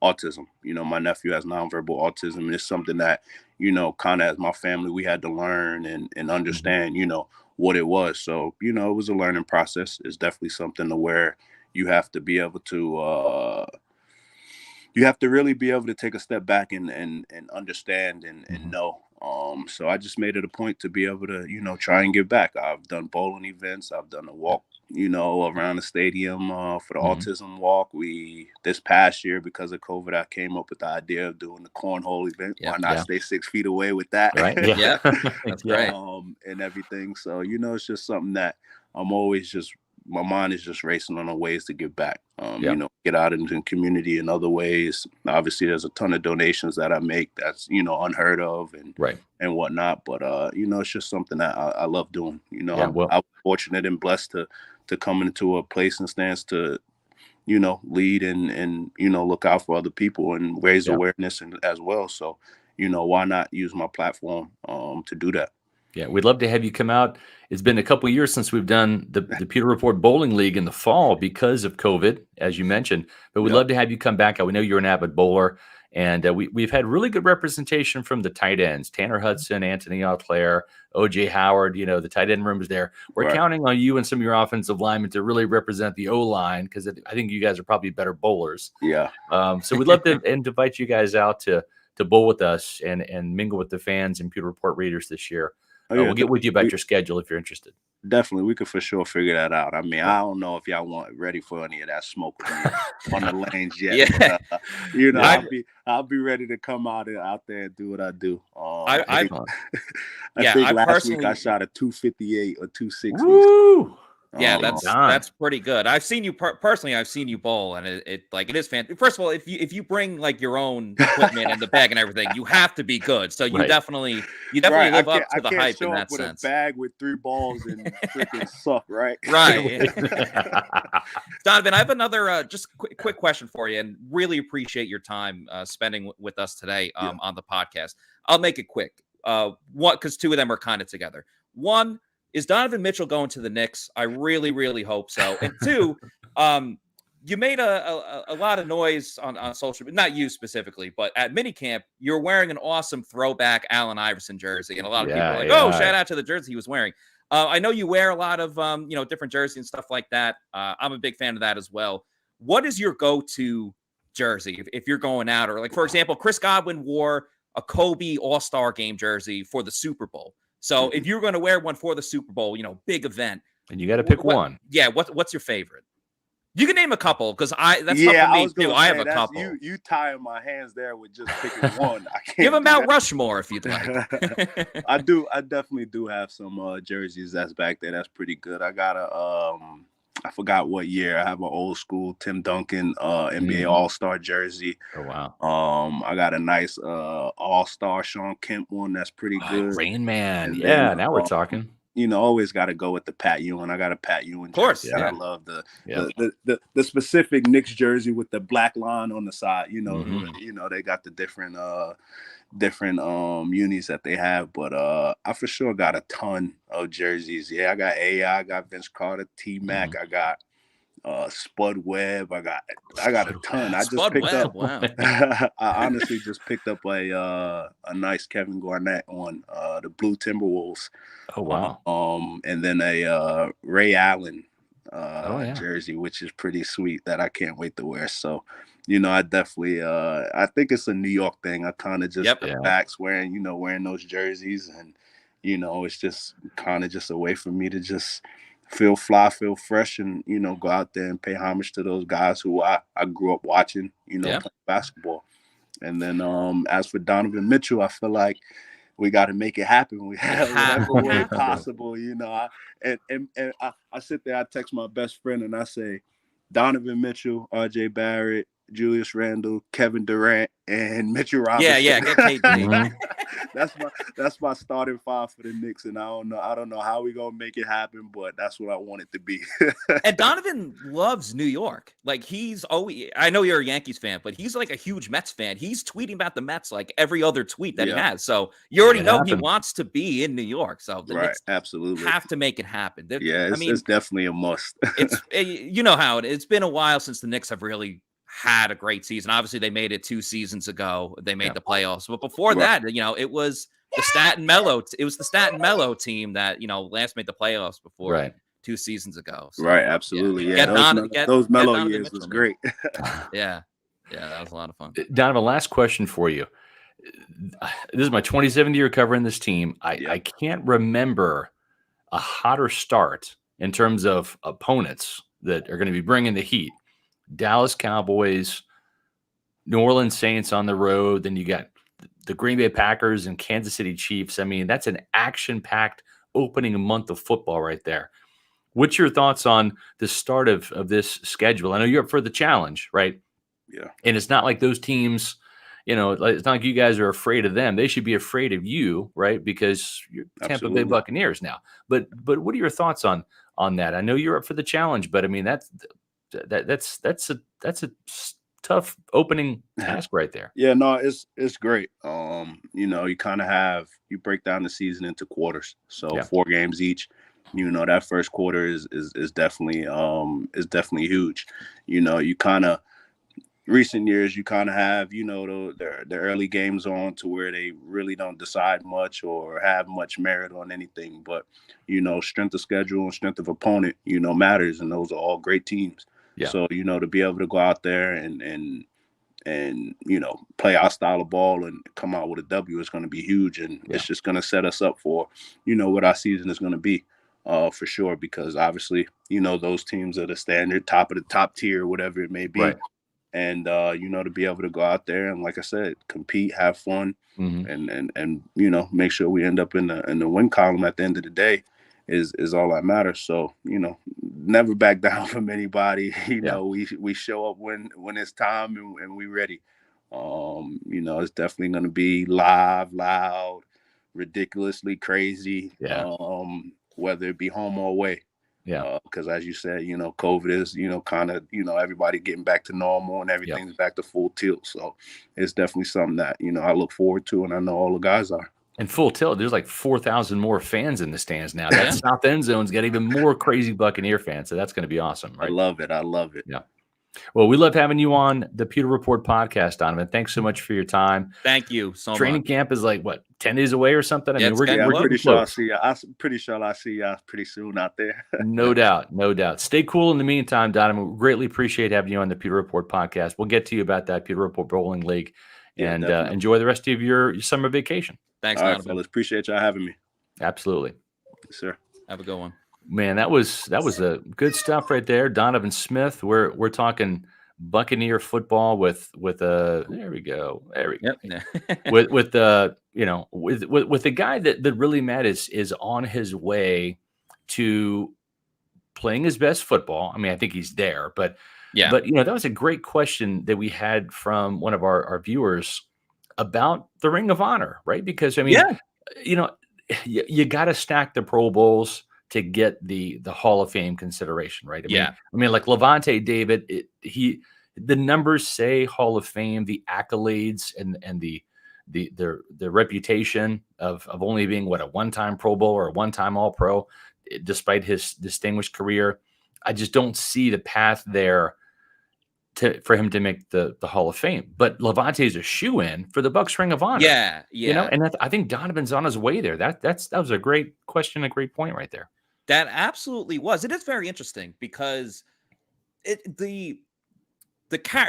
S2: autism. You know, my nephew has nonverbal autism, and it's something that, you know, kind of as my family, we had to learn and understand, you know, what it was. So, you know, it was a learning process. It's definitely something to where you have to be able to, you have to really be able to take a step back and understand and know. So I just made it a point to be able to, you know, try and give back. I've done bowling events. I've done a walk, you know, around the stadium for the autism walk. This past year, because of COVID, I came up with the idea of doing the cornhole event. Why not stay 6 feet away with that?
S3: Right.
S1: Yeah. That's great.
S2: And everything. So, you know, it's just something that I'm always just, my mind is just racing on the ways to give back, you know, get out into the community in other ways. Obviously, there's a ton of donations that I make that's, you know, unheard of and whatnot. But, you know, it's just something that I love doing. You know, I'm fortunate and blessed to come into a place and stance to, you know, lead and, you know, look out for other people and raise awareness as well. So, you know, why not use my platform to do that?
S3: Yeah, we'd love to have you come out. It's been a couple of years since we've done the Pewter Report Bowling League in the fall because of COVID, as you mentioned. But we'd love to have you come back. We know you're an avid bowler, and we've had really good representation from the tight ends: Tanner Hudson, Anthony Auclair, O.J. Howard. You know, the tight end room is there. We're counting on you and some of your offensive linemen to really represent the O-line, because I think you guys are probably better bowlers.
S2: Yeah.
S3: So we'd love to invite you guys out to bowl with us and mingle with the fans and Pewter Report readers this year. We'll get with you about your schedule if you're interested.
S2: Definitely, we could for sure figure that out. I mean, I don't know if y'all ready for any of that smoke on the lanes yet. But, you know, I'll be ready to come out there and do what I do. I think last week I shot a 258 or 260.
S3: Woo!
S1: Yeah, that's pretty good. I've seen you personally. I've seen you bowl, and it is fantastic. First of all, if you bring like your own equipment and the bag and everything, you have to be good. So you definitely live up to the hype in that sense.
S2: A bag with 3 balls and freaking suck, right?
S1: Right. Donovan, I have another just quick question for you, and really appreciate your time spending with us today on the podcast. I'll make it quick. Because 2 of them are kind of together. One, is Donovan Mitchell going to the Knicks? I really, really hope so. And 2, you made a lot of noise on social media, not you specifically, but at minicamp, you're wearing an awesome throwback Allen Iverson jersey. And a lot of people are like, shout out to the jersey he was wearing. I know you wear a lot of, you know, different jerseys and stuff like that. I'm a big fan of that as well. What is your go-to jersey if you're going out? Or like, for example, Chris Godwin wore a Kobe All-Star Game jersey for the Super Bowl. So if you're going to wear one for the Super Bowl, you know, big event,
S3: and you got to pick one.
S1: Yeah. What's your favorite? You can name a couple, because that's tough for me too. I have a couple.
S2: You tying my hands there with just picking one. I can't
S1: give them Mount Rushmore if you'd like.
S2: I definitely do have some jerseys that's back there. That's pretty good. I got I forgot what year. I have an old school Tim Duncan NBA All-Star jersey.
S3: Oh wow.
S2: I got a nice All-Star Sean Kemp one that's pretty good.
S3: Rain Man. And now we're talking.
S2: You know, always got to go with the Pat Ewing. I got a Pat Ewing jersey.
S1: Of course.
S2: Yeah. I love the specific Knicks jersey with the black line on the side. You know, you know, they got the different unis that they have, but I for sure got a ton of jerseys. Yeah, I got AI, I got Vince Carter, T-Mac, I got Spud Webb. I got a ton. I just
S1: Spud
S2: picked
S1: Webb,
S2: up.
S1: wow.
S2: I honestly just picked up a nice Kevin Garnett on the Blue Timberwolves.
S3: Oh wow.
S2: And then a Ray Allen
S3: Yeah.
S2: jersey, which is pretty sweet that I can't wait to wear. So, I definitely I think it's a New York thing. I kind of just backs wearing those jerseys, and it's just kind of just a way for me to just feel fly, feel fresh, and go out there and pay homage to those guys who I grew up watching, playing basketball. And then as for Donovan Mitchell, I feel like we got to make it happen. We have whatever way possible, I sit there, I text my best friend and I say, Donovan Mitchell, RJ Barrett, Julius Randle, Kevin Durant, and Mitchell Robinson.
S1: Yeah, get KD.
S2: That's my starting five for the Knicks, and I don't know how we gonna make it happen, but that's what I want it to be.
S1: And Donovan loves New York. Like I know you're a Yankees fan, but he's like a huge Mets fan. He's tweeting about the Mets like every other tweet that he has. So you already know he wants to be in New York. So the Knicks
S2: absolutely
S1: have to make it happen.
S2: It's definitely a must.
S1: You know how it's been a while since the Knicks have really had a great season. Obviously, they made it 2 seasons ago. They made the playoffs, but before that, it was the Staten Mello. It was the Staten Mello team that last made the playoffs before 2 seasons ago. So,
S2: absolutely. Those Mello years was great.
S1: Yeah, that was a lot of fun.
S3: Donovan, last question for you. This is my 27th year covering this team. I can't remember a hotter start in terms of opponents that are going to be bringing the heat. Dallas Cowboys, New Orleans Saints on the road. Then you got the Green Bay Packers and Kansas City Chiefs. I mean, that's an action-packed opening month of football right there. What's your thoughts on the start of this schedule? I know you're up for the challenge, right?
S2: Yeah.
S3: And it's not like those teams, it's not like you guys are afraid of them. They should be afraid of you, right? Because you're Tampa Bay Buccaneers now. But what are your thoughts on that? I know you're up for the challenge, but I mean, that's a tough opening task right there.
S2: Yeah, no, it's great. You kind of you break down the season into quarters, so 4 games each. That first quarter is definitely huge. You kind of recent years you kind of have the early games on to where they really don't decide much or have much merit on anything, but strength of schedule and strength of opponent matters, and those are all great teams. Yeah. So, to be able to go out there and play our style of ball and come out with a W is going to be huge. And it's just going to set us up for, what our season is going to be for sure. Because obviously, those teams are the standard top of the top tier, whatever it may be. Right. And, to be able to go out there and, like I said, compete, have fun, and make sure we end up in the win column at the end of the day is all that matters. So, never back down from anybody. We show up when it's time and we ready. It's definitely going to be live, loud, ridiculously crazy, whether it be home or away. Yeah. Because as you said, COVID is, kind of, everybody getting back to normal and everything's back to full tilt. So it's definitely something that, I look forward to, and I know all the guys are.
S3: And full tilt, there's like 4,000 more fans in the stands now. That south end zone's got even more crazy Buccaneer fans. So that's going to be awesome, right?
S2: I love it.
S3: Yeah. Well, we love having you on the Pewter Report podcast, Donovan. Thanks so much for your time.
S1: Thank you so much.
S3: Training camp is like, 10 days away or something? I mean,
S2: we're pretty sure I'll see you. I'm pretty sure I'll see you pretty soon out there.
S3: No doubt. Stay cool in the meantime, Donovan. We greatly appreciate having you on the Pewter Report podcast. We'll get to you about that Pewter Report Bowling League, and enjoy the rest of your summer vacation.
S1: Thanks,
S2: all
S1: Donovan.
S2: Right, fellas. Appreciate y'all having me.
S3: Absolutely.
S2: Yes, sir.
S1: Have a good one.
S3: Man, that was a good stuff right there. Donovan Smith. We're talking Buccaneer football with there we go. Yep. with the with the guy that really Matt is on his way to playing his best football. I mean, I think he's there, but that was a great question that we had from one of our viewers about the Ring of Honor, right? Because I mean, you got to stack the Pro Bowls to get the Hall of Fame consideration, right? I mean, like Levante David, the numbers say Hall of Fame, the accolades and the reputation of only being a one-time Pro Bowl or a one-time All-Pro, despite his distinguished career. I just don't see the path there for him to make the Hall of Fame. But Levante's a shoe-in for the Bucs Ring of Honor.
S1: Yeah.
S3: And I think Donovan's on his way there. That was a great question, a great point right there.
S1: That absolutely was. It is very interesting because the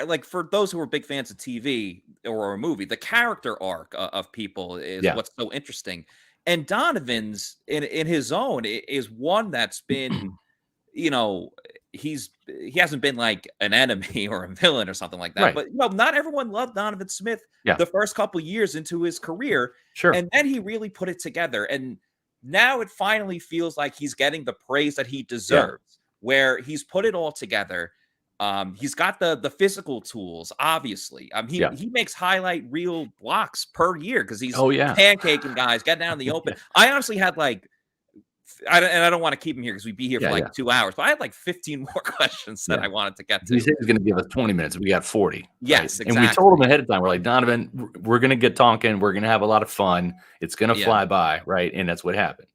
S1: like for those who are big fans of TV or a movie, the character arc of people is what's so interesting. And Donovan's in his own is one that's been, he hasn't been like an enemy or a villain or something like that.
S3: Right.
S1: But not everyone loved Donovan Smith the first couple years into his career.
S3: Sure.
S1: And then he really put it together. And now it finally feels like he's getting the praise that he deserves, where he's put it all together. He's got the physical tools, obviously. He makes highlight reel blocks per year because he's pancaking guys, getting out in the open. I honestly had I don't want to keep him here because we'd be here for 2 hours, but I had 15 more questions that I wanted to get to.
S3: He said he's going to give us 20 minutes. We got 40.
S1: Yes,
S3: right?
S1: exactly.
S3: And we told him ahead of time, we're like, Donovan, we're going to get talking. We're going to have a lot of fun. It's going to fly by, right? And that's what happened.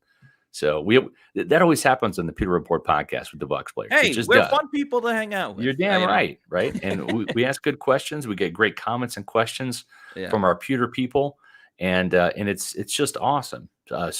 S3: So that always happens on the Pewter Report podcast with the Bucs players.
S1: Hey, we're fun people to hang out with.
S3: You're damn right? And we ask good questions. We get great comments and questions from our Pewter people, and it's just awesome. I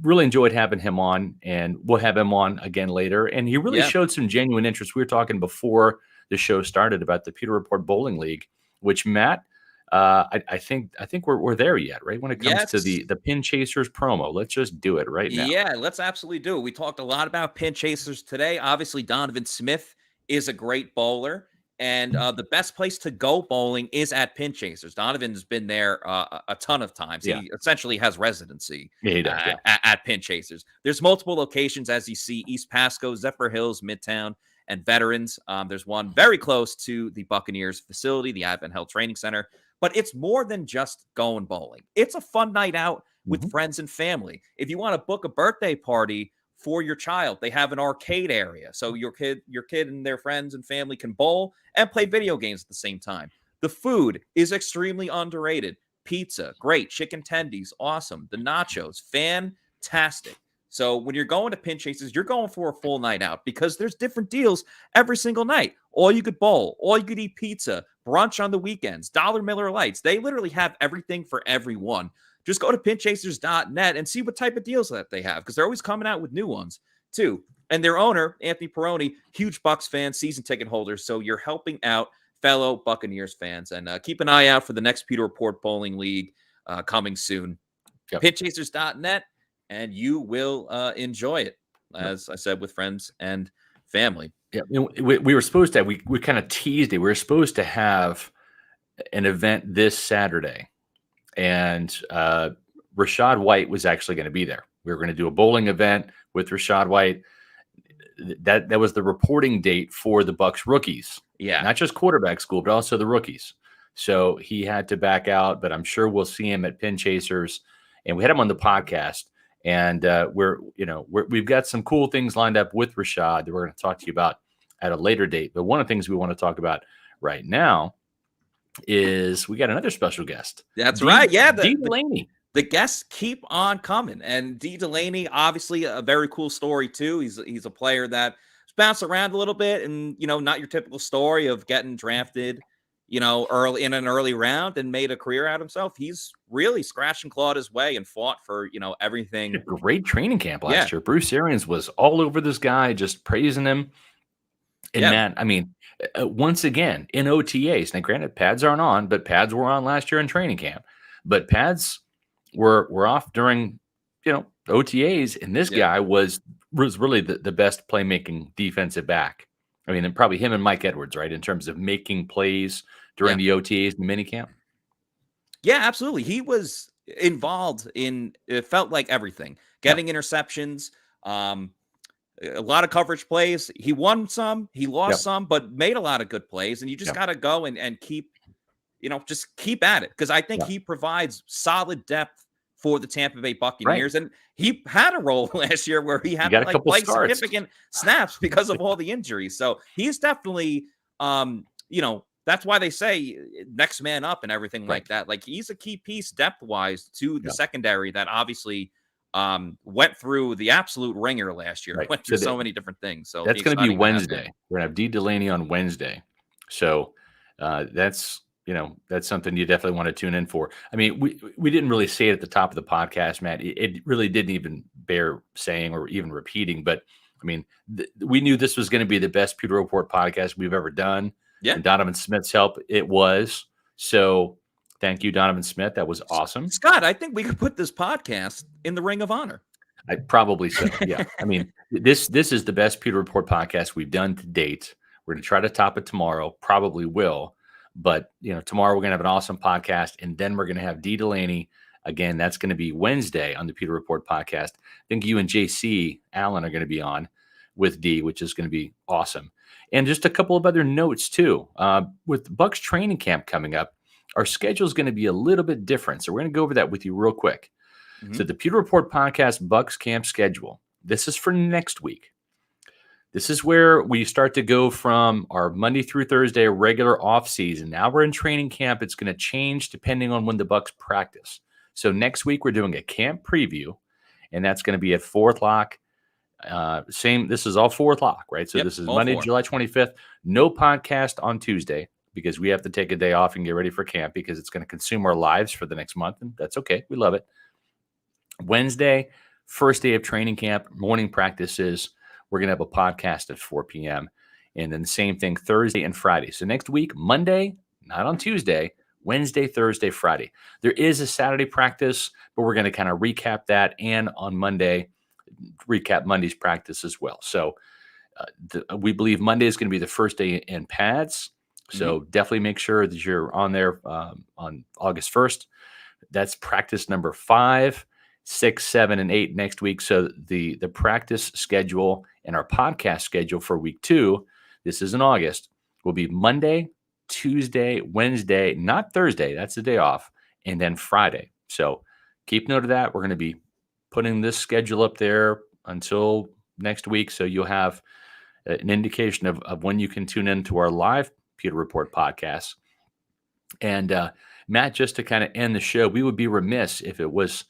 S3: really enjoyed having him on, and we'll have him on again later. And he really showed some genuine interest. We were talking before the show started about the Pewter Report Bowling League, which Matt. I think we're there yet, right? When it comes to the Pin Chasers promo, let's just do it right now.
S1: Yeah, let's absolutely do it. We talked a lot about Pin Chasers today. Obviously, Donovan Smith is a great bowler, and the best place to go bowling is at Pin Chasers. Donovan's been there a ton of times. He essentially has residency at Pin Chasers. There's multiple locations, as you see: East Pasco, Zephyr Hills, Midtown, and Veterans. There's one very close to the Buccaneers facility, the Advent Health Training Center. But it's more than just going bowling. It's a fun night out with friends and family. If you want to book a birthday party for your child, they have an arcade area. So your kid and their friends and family can bowl and play video games at the same time. The food is extremely underrated. Pizza, great. Chicken tendies, awesome. The nachos, fantastic. So when you're going to Pin Chasers, you're going for a full night out because there's different deals every single night. All you could bowl, all you could eat pizza, brunch on the weekends, $1 Miller Lights. They literally have everything for everyone. Just go to pinchasers.net and see what type of deals that they have because they're always coming out with new ones too. And their owner, Anthony Peroni, huge Bucs fan, season ticket holder. So you're helping out fellow Buccaneers fans. And keep an eye out for the next Pewter Report Bowling League coming soon. Pinchasers.net. And you will enjoy it, as I said, with friends and family.
S3: Yeah, we were supposed to. We kind of teased it. We were supposed to have an event this Saturday, and Rachaad White was actually going to be there. We were going to do a bowling event with Rachaad White. That was the reporting date for the Bucs rookies.
S1: Yeah,
S3: not just quarterback school, but also the rookies. So he had to back out, but I'm sure we'll see him at Pin Chasers, and we had him on the podcast. And we've got some cool things lined up with Rachaad that we're going to talk to you about at a later date. But one of the things we want to talk about right now is we got another special guest.
S1: That's right. Yeah.
S3: D. Delaney.
S1: The guests keep on coming. And D. Delaney, obviously a very cool story too. He's a player that bounced around a little bit and, not your typical story of getting drafted, early in an early round and made a career out of himself. He's really scratched and clawed his way and fought for, everything.
S3: Great training camp last year. Bruce Arians was all over this guy, just praising him. And man, once again, in OTAs, now granted, pads aren't on, but pads were on last year in training camp. But pads were off during, OTAs, and this guy was really the best playmaking defensive back. And probably him and Mike Edwards, right, in terms of making plays during the OTAs and minicamp.
S1: Yeah, absolutely. He was involved in, it felt like everything. Getting interceptions, a lot of coverage plays. He won some, he lost some, but made a lot of good plays. And you just got to go and keep, just keep at it. Because I think he provides solid depth for the Tampa Bay Buccaneers. Right. And he had a role last year where he had to play significant snaps because of all the injuries. So he's definitely, that's why they say next man up and everything like that. Like he's a key piece depth wise to the secondary that obviously went through the absolute ringer last year.
S3: Right.
S1: Went through so many different things. So
S3: that's going to be
S1: exciting to have him.
S3: Wednesday. We're going to have D. Delaney on Wednesday. So that's something you definitely want to tune in for. I mean, we didn't really say it at the top of the podcast, Matt. It really didn't even bear saying or even repeating. But I mean, we knew this was going to be the best Pewter Report podcast we've ever done.
S1: Yeah.
S3: And Donovan Smith's help, it was. So thank you, Donovan Smith. That was awesome.
S1: Scott, I think we could put this podcast in the Ring of Honor.
S3: Probably so. Yeah. I mean, this is the best Pewter Report podcast we've done to date. We're going to try to top it tomorrow. Probably will. But, tomorrow we're going to have an awesome podcast. And then we're going to have D. Delaney. Again, that's going to be Wednesday on the Pewter Report podcast. I think you and JC Allen are going to be on with D, which is going to be awesome. And just a couple of other notes, too. With Bucs training camp coming up, our schedule is going to be a little bit different. So we're going to go over that with you real quick. So the Pewter Report podcast Bucs camp schedule. This is for next week. This is where we start to go from our Monday through Thursday regular off season. Now we're in training camp. It's going to change depending on when the Bucs practice. So next week we're doing a camp preview, and that's going to be at 4:00. This is all 4:00, right? So this is Monday,
S1: 4.
S3: July 25th. No podcast on Tuesday because we have to take a day off and get ready for camp because it's going to consume our lives for the next month, and that's okay. We love it. Wednesday, first day of training camp, morning practices. We're going to have a podcast at 4 p.m. And then the same thing Thursday and Friday. So next week, Monday, not on Tuesday, Wednesday, Thursday, Friday. There is a Saturday practice, but we're going to kind of recap that. And on Monday, recap Monday's practice as well. So we believe Monday is going to be the first day in pads. So definitely make sure that you're on there on August 1st. That's practice number 5. 6, 7, and 8 next week. So the practice schedule and our podcast schedule for week 2, this is in August, will be Monday, Tuesday, Wednesday, not Thursday. That's the day off. And then Friday. So keep note of that. We're going to be putting this schedule up there until next week. So you'll have an indication of when you can tune into our live Pewter Report podcast. And Matt, just to kind of end the show, we would be remiss if it was,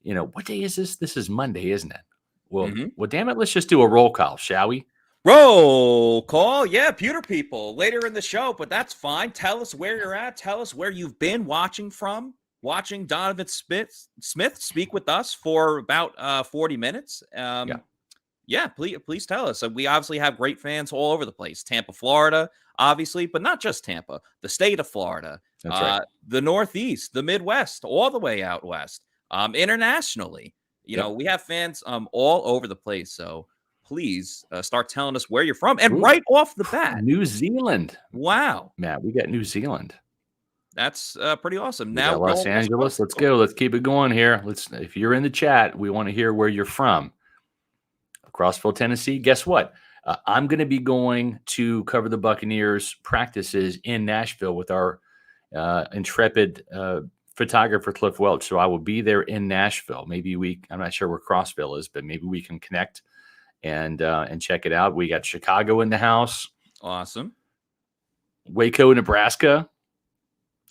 S3: what day is this? This is Monday, isn't it? Well, damn it. Let's just do a roll call, shall we?
S1: Roll call. Yeah, Pewter people later in the show, but that's fine. Tell us where you're at. Tell us where you've been watching Donovan Smith speak with us for about 40 minutes. Yeah, please tell us. We obviously have great fans all over the place. Tampa, Florida, obviously, but not just Tampa, the state of Florida,
S3: That's right.
S1: The Northeast, the Midwest, all the way out west. Internationally, we have fans all over the place. So please start telling us where you're from. And right off the bat,
S3: New Zealand.
S1: Wow,
S3: Matt, we got New Zealand.
S1: That's pretty awesome.
S3: We
S1: now
S3: got Los Angeles. Let's go. Let's keep it going here. If you're in the chat, we want to hear where you're from. Crossville, Tennessee. Guess what? I'm going to be going to cover the Buccaneers practices in Nashville with our intrepid photographer Cliff Welch. So I will be there in Nashville. I'm not sure where Crossville is, but maybe we can connect and check it out. We got Chicago in the house.
S1: Awesome.
S3: Waco, Nebraska.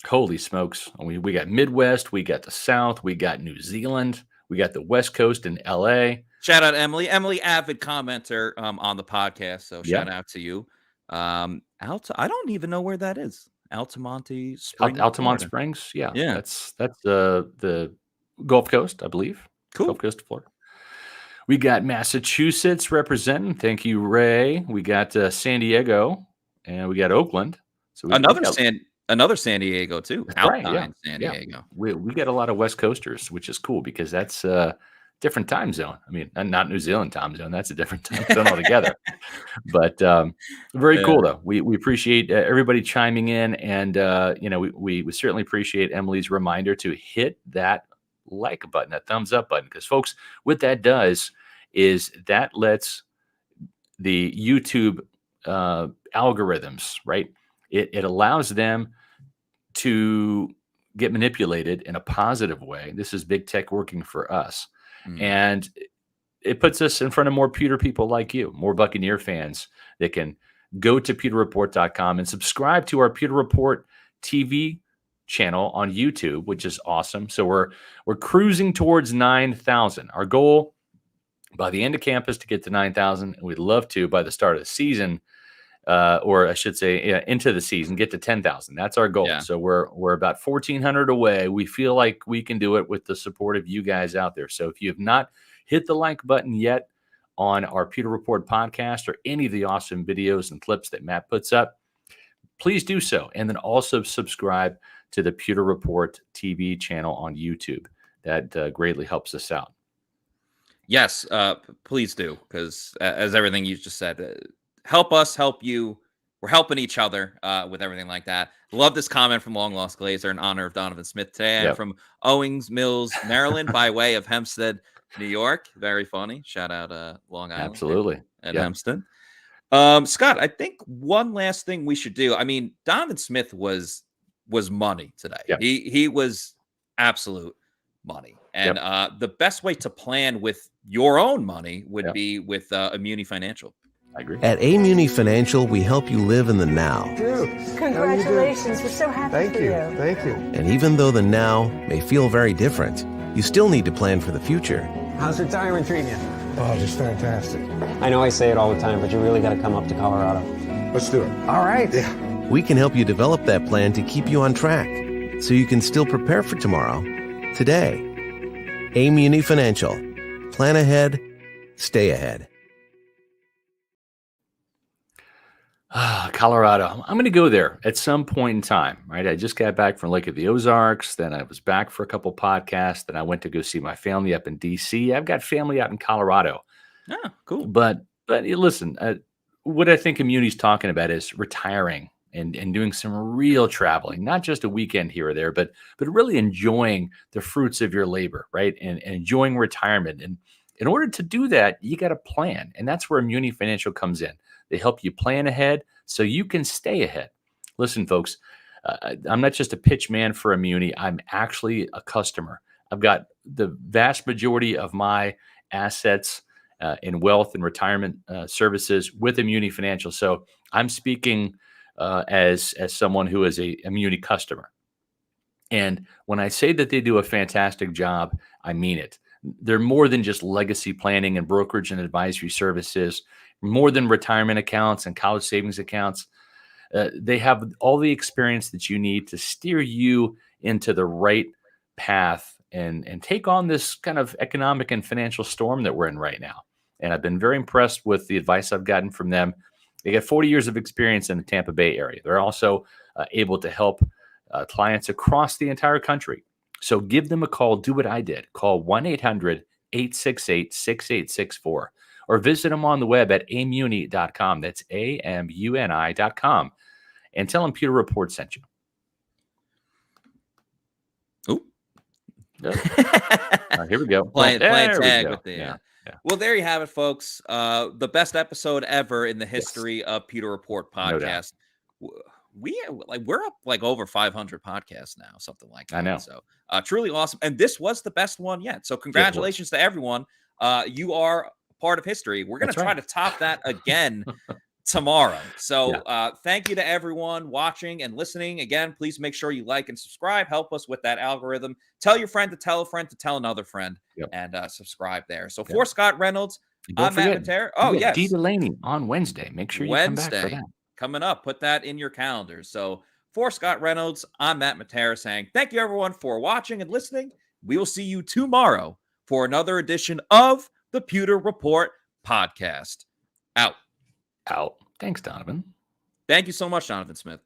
S3: Holy smokes. We got Midwest. We got the South. We got New Zealand. We got the West Coast in LA.
S1: Shout out Emily. Emily, avid commenter on the podcast. So shout out to you. I don't even know where that is. Altamonte Springs.
S3: Altamont Springs. Yeah.
S1: Yeah.
S3: That's the Gulf Coast, I believe.
S1: Cool.
S3: Gulf Coast of Florida. We got Massachusetts representing. Thank you, Ray. We got San Diego, and we got Oakland. So
S1: another San Diego too.
S3: Right,
S1: San Diego.
S3: We get a lot of West Coasters, which is cool because that's different time zone. I mean, not New Zealand time zone. That's a different time zone altogether. But very cool, though. We appreciate everybody chiming in. And, we certainly appreciate Emily's reminder to hit that like button, that thumbs up button. Because, folks, what that does is that lets the YouTube algorithms, right? It allows them to get manipulated in a positive way. This is big tech working for us. And it puts us in front of more Pewter people like you, more Buccaneer fans that can go to pewterreport.com and subscribe to our Pewter Report TV channel on YouTube, which is awesome. So we're cruising towards 9,000. Our goal by the end of camp is to get to 9,000. And we'd love to, by the start of the season, or I should say into the season, get to 10,000. That's our goal.
S1: Yeah.
S3: So we're about 1,400 away. We feel like we can do it with the support of you guys out there. So if you have not hit the like button yet on our Pewter Report podcast or any of the awesome videos and clips that Matt puts up, please do so. And then also subscribe to the Pewter Report TV channel on YouTube. That greatly helps us out.
S1: Yes, please do, because as everything you just said, help us, help you. We're helping each other with everything like that. Love this comment from Long Lost Glazer in honor of Donovan Smith today.
S3: Yep.
S1: And from Owings Mills, Maryland, by way of Hempstead, New York. Very funny. Shout out Long Island.
S3: Absolutely.
S1: At
S3: Yep.
S1: Hempstead. Scott, I think one last thing we should do. I mean, Donovan Smith was money today.
S3: Yep.
S1: He was absolute money. And the best way to plan with your own money would be with Immuni Financial.
S3: I agree.
S4: At Amuni Financial, we help you live in the now.
S5: Congratulations. We're so happy for you.
S6: Thank you.
S4: And even though the now may feel very different, you still need to plan for the future.
S6: How's retirement treating you? Oh, just fantastic.
S7: I know I say it all the time, but you really got to come up to Colorado.
S6: Let's do it. All right. Yeah.
S4: We can help you develop that plan to keep you on track so you can still prepare for tomorrow, today. Amuni Financial. Plan ahead, stay ahead.
S3: Colorado. I'm going to go there at some point in time, right? I just got back from Lake of the Ozarks. Then I was back for a couple podcasts. Then I went to go see my family up in D.C. I've got family out in Colorado.
S1: Oh, cool.
S3: But listen, what I think Immuni's talking about is retiring and doing some real traveling, not just a weekend here or there, but really enjoying the fruits of your labor, right? And enjoying retirement. And in order to do that, you got to plan. And that's where Immuni Financial comes in. They help you plan ahead so you can stay ahead. Listen, folks, I'm not just a pitch man for Immuni. I'm actually a customer. I've got the vast majority of my assets in wealth and retirement services with Immuni Financial. So I'm speaking as someone who is a Immuni customer. And when I say that they do a fantastic job, I mean it. They're more than just legacy planning and brokerage and advisory services, more than retirement accounts and college savings accounts. They have all the experience that you need to steer you into the right path and take on this kind of economic and financial storm that we're in right now. And I've been very impressed with the advice I've gotten from them. They got 40 years of experience in the Tampa Bay area. They're also able to help clients across the entire country. So give them a call. Do what I did. Call 1-800-868-6864 or visit them on the web at amuni.com. That's AMUNI.com. And tell them Pewter Report sent you.
S1: Oh.
S3: Here we go.
S1: Playing
S3: There we
S1: tag
S3: go.
S1: with the.
S3: Yeah.
S1: Well, there you have it, folks. The best episode ever in the history of Pewter Report podcast. We're up like over 500 podcasts now, something like that.
S3: I know.
S1: So truly awesome. And this was the best one yet. So congratulations to everyone. You are part of history. We're going to try to top that again tomorrow. So thank you to everyone watching and listening. Again, please make sure you like and subscribe. Help us with that algorithm. Tell your friend to tell a friend to tell another friend and subscribe there. So for Scott Reynolds, I'm Matt Matera. Oh, yes.
S3: Dee Delaney on Wednesday. Make sure you come back for that.
S1: Coming up. Put that in your calendars. So for Scott Reynolds, I'm Matt Matera saying thank you, everyone, for watching and listening. We will see you tomorrow for another edition of the Pewter Report podcast. Out.
S3: Thanks, Donovan.
S1: Thank you so much, Donovan Smith.